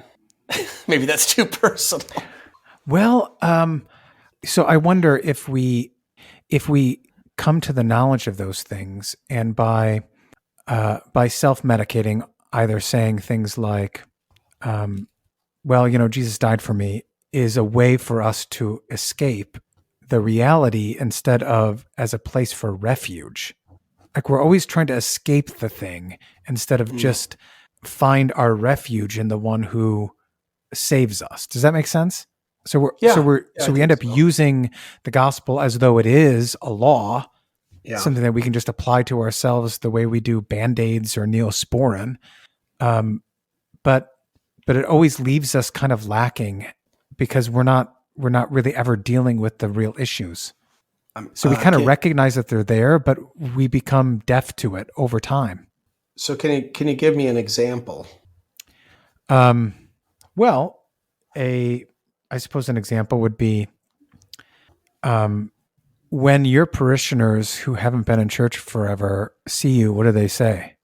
Maybe that's too personal. Well, so I wonder if we come to the knowledge of those things, and by self-medicating, either saying things like, well, Jesus died for me, is a way for us to escape the reality instead of as a place for refuge. Like we're always trying to escape the thing instead of just find our refuge in the one who saves us. Does that make sense? So we end up using the gospel as though it is a law, something that we can just apply to ourselves the way we do Band-Aids or Neosporin. But it always leaves us kind of lacking because we're not really ever dealing with the real issues. So we kind of recognize that they're there, but we become deaf to it over time. So can you give me an example? Well, I suppose an example would be when your parishioners who haven't been in church forever see you, what do they say?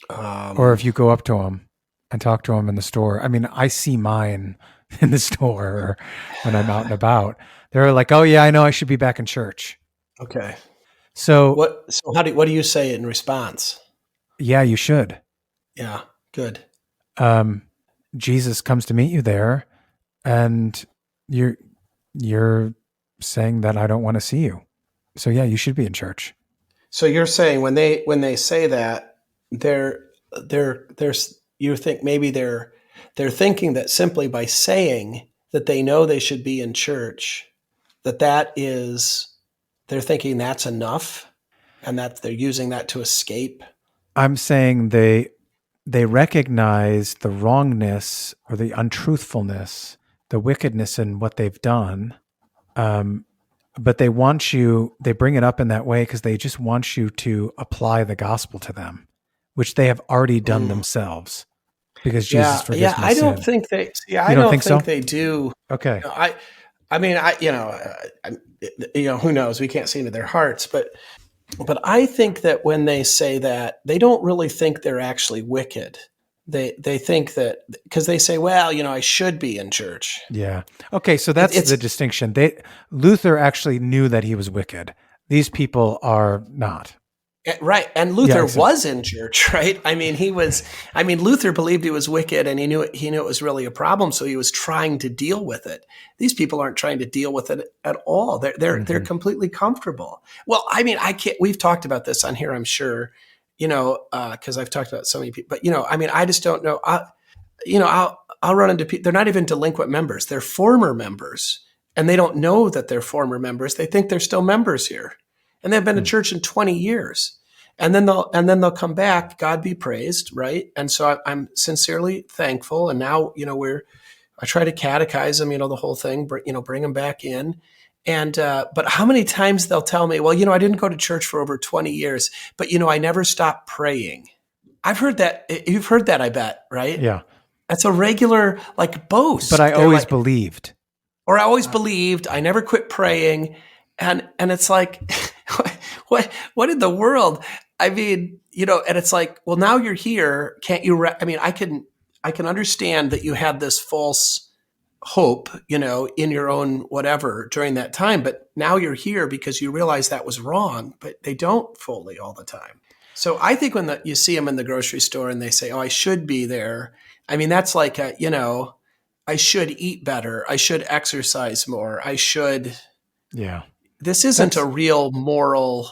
Or if you go up to them and talk to them in the store. I mean, I see mine in the store or when I'm out and about. They're like, "Oh yeah, I know I should be back in church." Okay. So what do you say in response? Yeah, you should. Yeah, good. Jesus comes to meet you there, and you're saying that I don't want to see you. So yeah, you should be in church. So you're saying when they say that, you think maybe they're thinking that simply by saying that they know they should be in church, that is, they're thinking that's enough, and that they're using that to escape. I'm saying they recognize the wrongness or the untruthfulness, the wickedness in what they've done. But they bring it up in that way because they just want you to apply the gospel to them, which they have already done themselves because Jesus forgives my sin. I don't think they. Yeah, I don't think they do. Okay. Who knows? We can't see into their hearts, but I think that when they say that, they don't really think they're actually wicked. They think that because they say, well, I should be in church. Yeah. Okay. So that's the distinction. Luther actually knew that he was wicked. These people are not. Right. And Luther was in church, right? I mean, Luther believed he was wicked and he knew it was really a problem. So he was trying to deal with it. These people aren't trying to deal with it at all. They're completely comfortable. Well, I mean, we've talked about this on here, I'm sure, cause I've talked about so many people, but I just don't know. I'll run into people. They're not even delinquent members. They're former members and they don't know that they're former members. They think they're still members here. And they've been to church in 20 years, and then they'll come back. God be praised, right? And so I'm sincerely thankful. And now, I try to catechize them, the whole thing, bring them back in. And but how many times they'll tell me, well, I didn't go to church for over 20 years, but I never stopped praying. I've heard that. You've heard that, I bet, right? Yeah, that's a regular boast. But I always believed, or I always believed. I never quit praying, and it's like. What in the world? I mean, and it's like, well, now you're here. Can't you? I can understand that you had this false hope, in your own whatever during that time, but now you're here because you realize that was wrong, but they don't fully all the time. So I think when you see them in the grocery store and they say, oh, I should be there. I mean, that's like, I should eat better. I should exercise more. I should. Yeah. This isn't a real moral.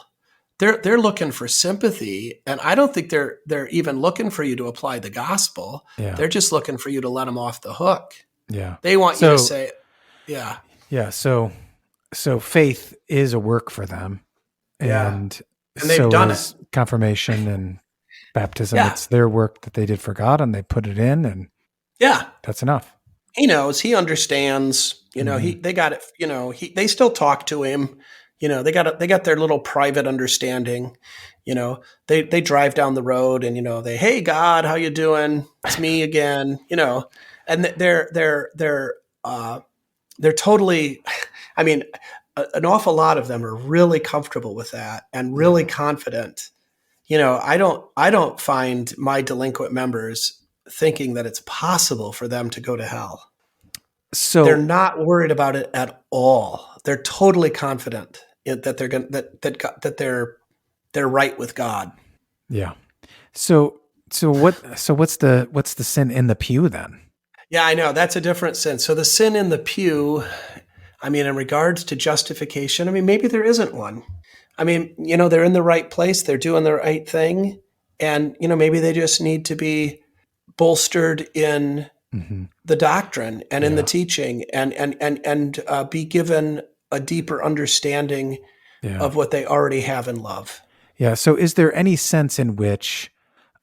They're looking for sympathy, and I don't think they're even looking for you to apply the gospel. Yeah. They're just looking for you to let them off the hook. Yeah. They want you to say, yeah. Yeah. So faith is a work for them. And they've done it. Confirmation and baptism. It's their work that they did for God, and they put it in, and that's enough. He knows, he understands, they got it, they still talk to him, They got their little private understanding. They drive down the road and hey God, how you doing? It's me again. And they're totally. I mean, an awful lot of them are really comfortable with that and really confident. I don't find my delinquent members thinking that it's possible for them to go to hell. So they're not worried about it at all. They're totally confident that they're going that they're right with God. Yeah. So what's the sin in the pew then? Yeah, I know that's a different sin. So the sin in the pew, I mean, in regards to justification, I mean, maybe there isn't one. I mean, they're in the right place, they're doing the right thing, and maybe they just need to be bolstered in the doctrine and in the teaching, and be given a deeper understanding of what they already have in love. Yeah. So is there any sense in which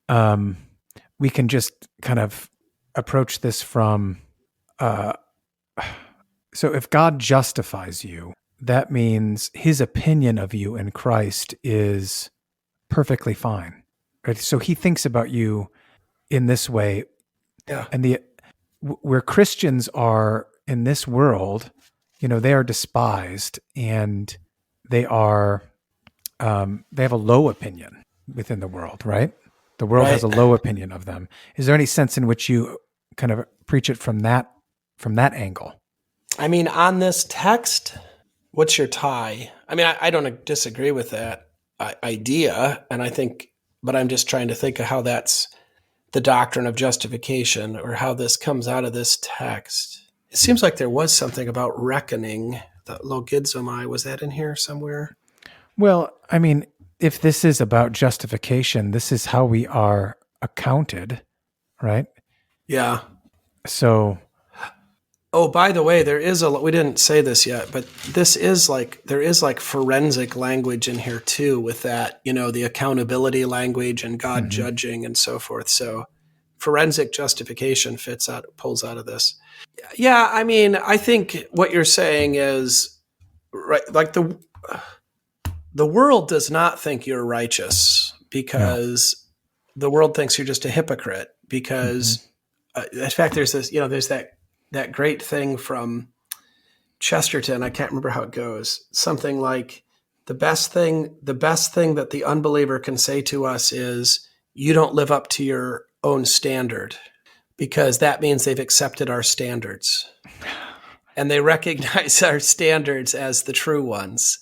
we can just kind of approach this from, so if God justifies you, that means his opinion of you in Christ is perfectly fine, right? So he thinks about you in this way. Yeah. And where Christians are in this world, they are despised and they have a low opinion within the world, right? The world has a low opinion of them. Is there any sense in which you kind of preach it from that angle? I mean, on this text, what's your tie? I mean, I don't disagree with that idea, but I'm just trying to think of how that's the doctrine of justification, or how this comes out of this text. It seems like there was something about reckoning. The logizomai, was that in here somewhere? Well, I mean, if this is about justification, this is how we are accounted, right? Yeah. So, oh, by the way, we didn't say this yet, but there is forensic language in here too, with that, the accountability language and God judging and so forth. So forensic justification pulls out of this. Yeah. I mean, I think what you're saying is right. Like the world does not think you're righteous, because the world thinks you're just a hypocrite, because in fact, there's this, there's that great thing from Chesterton. I can't remember how it goes. Something like the best thing that the unbeliever can say to us is, you don't live up to your own standard, because that means they've accepted our standards and they recognize our standards as the true ones.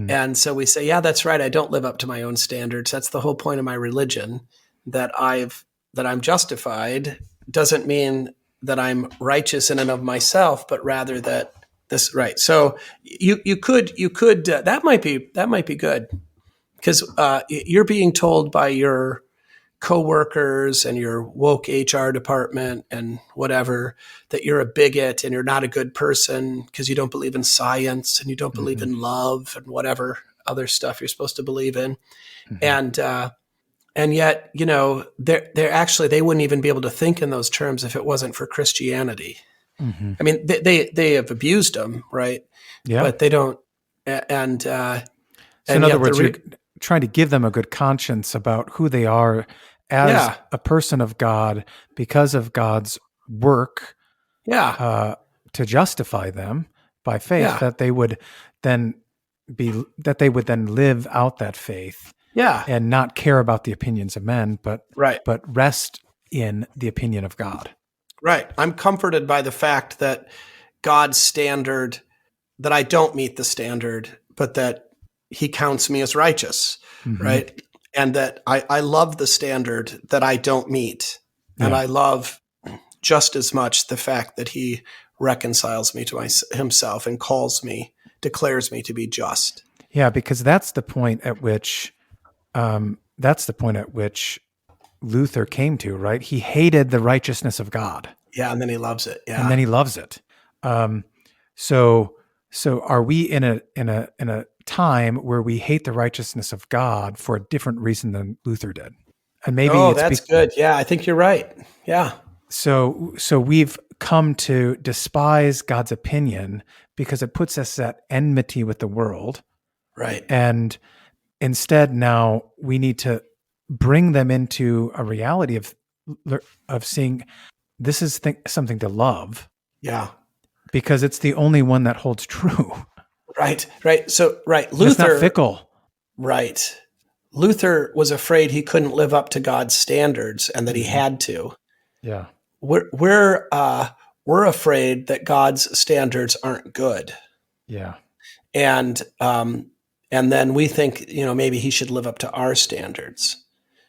And so we say, yeah, that's right. I don't live up to my own standards. That's the whole point of my religion, that I'm justified doesn't mean that I'm righteous in and of myself, but rather that this, right. So you could that might be good, because you're being told by your coworkers and your woke HR department and whatever that you're a bigot and you're not a good person because you don't believe in science and you don't believe in love and whatever other stuff you're supposed to believe in. And yet, they're actually, they wouldn't even be able to think in those terms if it wasn't for Christianity. I mean, they have abused them, right? Yeah. But they don't. And so in other words, you're trying to give them a good conscience about who they are as a person of God, because of God's work to justify them by faith, that they would then live out that faith. And not care about the opinions of men, but rest in the opinion of God. Right. I'm comforted by the fact that God's standard, that I don't meet the standard, but that he counts me as righteous, right? And that I love the standard that I don't meet. And I love just as much the fact that he reconciles me to himself and declares me to be just. Yeah, because that's the point at which Luther came to, right? He hated the righteousness of God. Yeah, and then he loves it. Yeah, and then he loves it. So are we in a time where we hate the righteousness of God for a different reason than Luther did? And maybe that's good. Yeah, I think you're right. Yeah. So we've come to despise God's opinion because it puts us at enmity with the world. Right. And instead, now we need to bring them into a reality of seeing this is something to love. Yeah. Because it's the only one that holds true. Right. So, Luther. It's not fickle. Right. Luther was afraid he couldn't live up to God's standards and that he had to. Yeah. We're afraid that God's standards aren't good. Yeah. And then we think, maybe he should live up to our standards.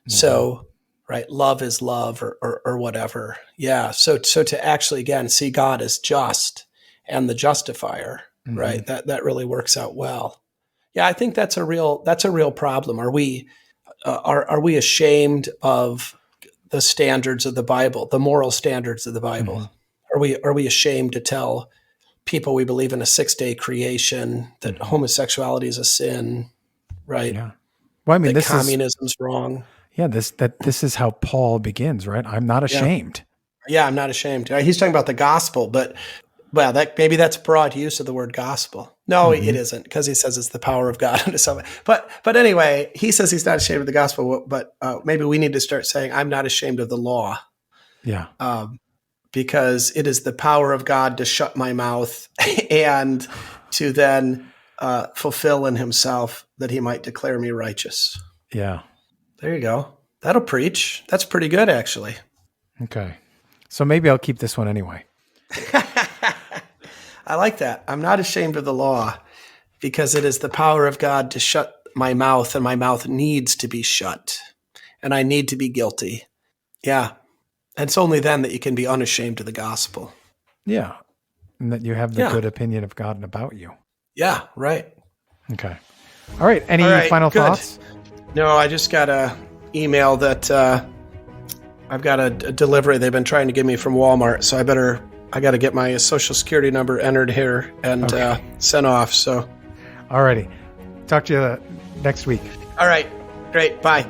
Mm-hmm. So, right, love is love or whatever. Yeah. So to actually, again, see God as just and the justifier, mm-hmm. right? That really works out well. Yeah, I think that's a real problem. Are we ashamed of the standards of the Bible, the moral standards of the Bible? Mm-hmm. Are we ashamed to tell people we believe in a 6-day creation, that mm-hmm. homosexuality is a sin, right? Yeah. Well, I mean, that communism's wrong. Yeah, this is how Paul begins, right? I'm not ashamed. Yeah, I'm not ashamed. He's talking about the gospel, but maybe that's broad use of the word gospel. No, mm-hmm. it isn't, because he says it's the power of God unto salvation. But anyway, he says he's not ashamed of the gospel. But maybe we need to start saying, I'm not ashamed of the law. Yeah. Because it is the power of God to shut my mouth and to then fulfill in himself that he might declare me righteous. Yeah. There you go. That'll preach. That's pretty good, actually. Okay. So maybe I'll keep this one anyway. I like that. I'm not ashamed of the law because it is the power of God to shut my mouth, and my mouth needs to be shut, and I need to be guilty. Yeah. And it's only then that you can be unashamed of the gospel. Yeah. And that you have the good opinion of God and about you. Yeah, right. Okay. All right. Any final thoughts? No, I just got a email that I've got a delivery they've been trying to give me from Walmart, so I got to get my social security number entered here and sent off. So, all righty. Talk to you next week. All right. Great. Bye.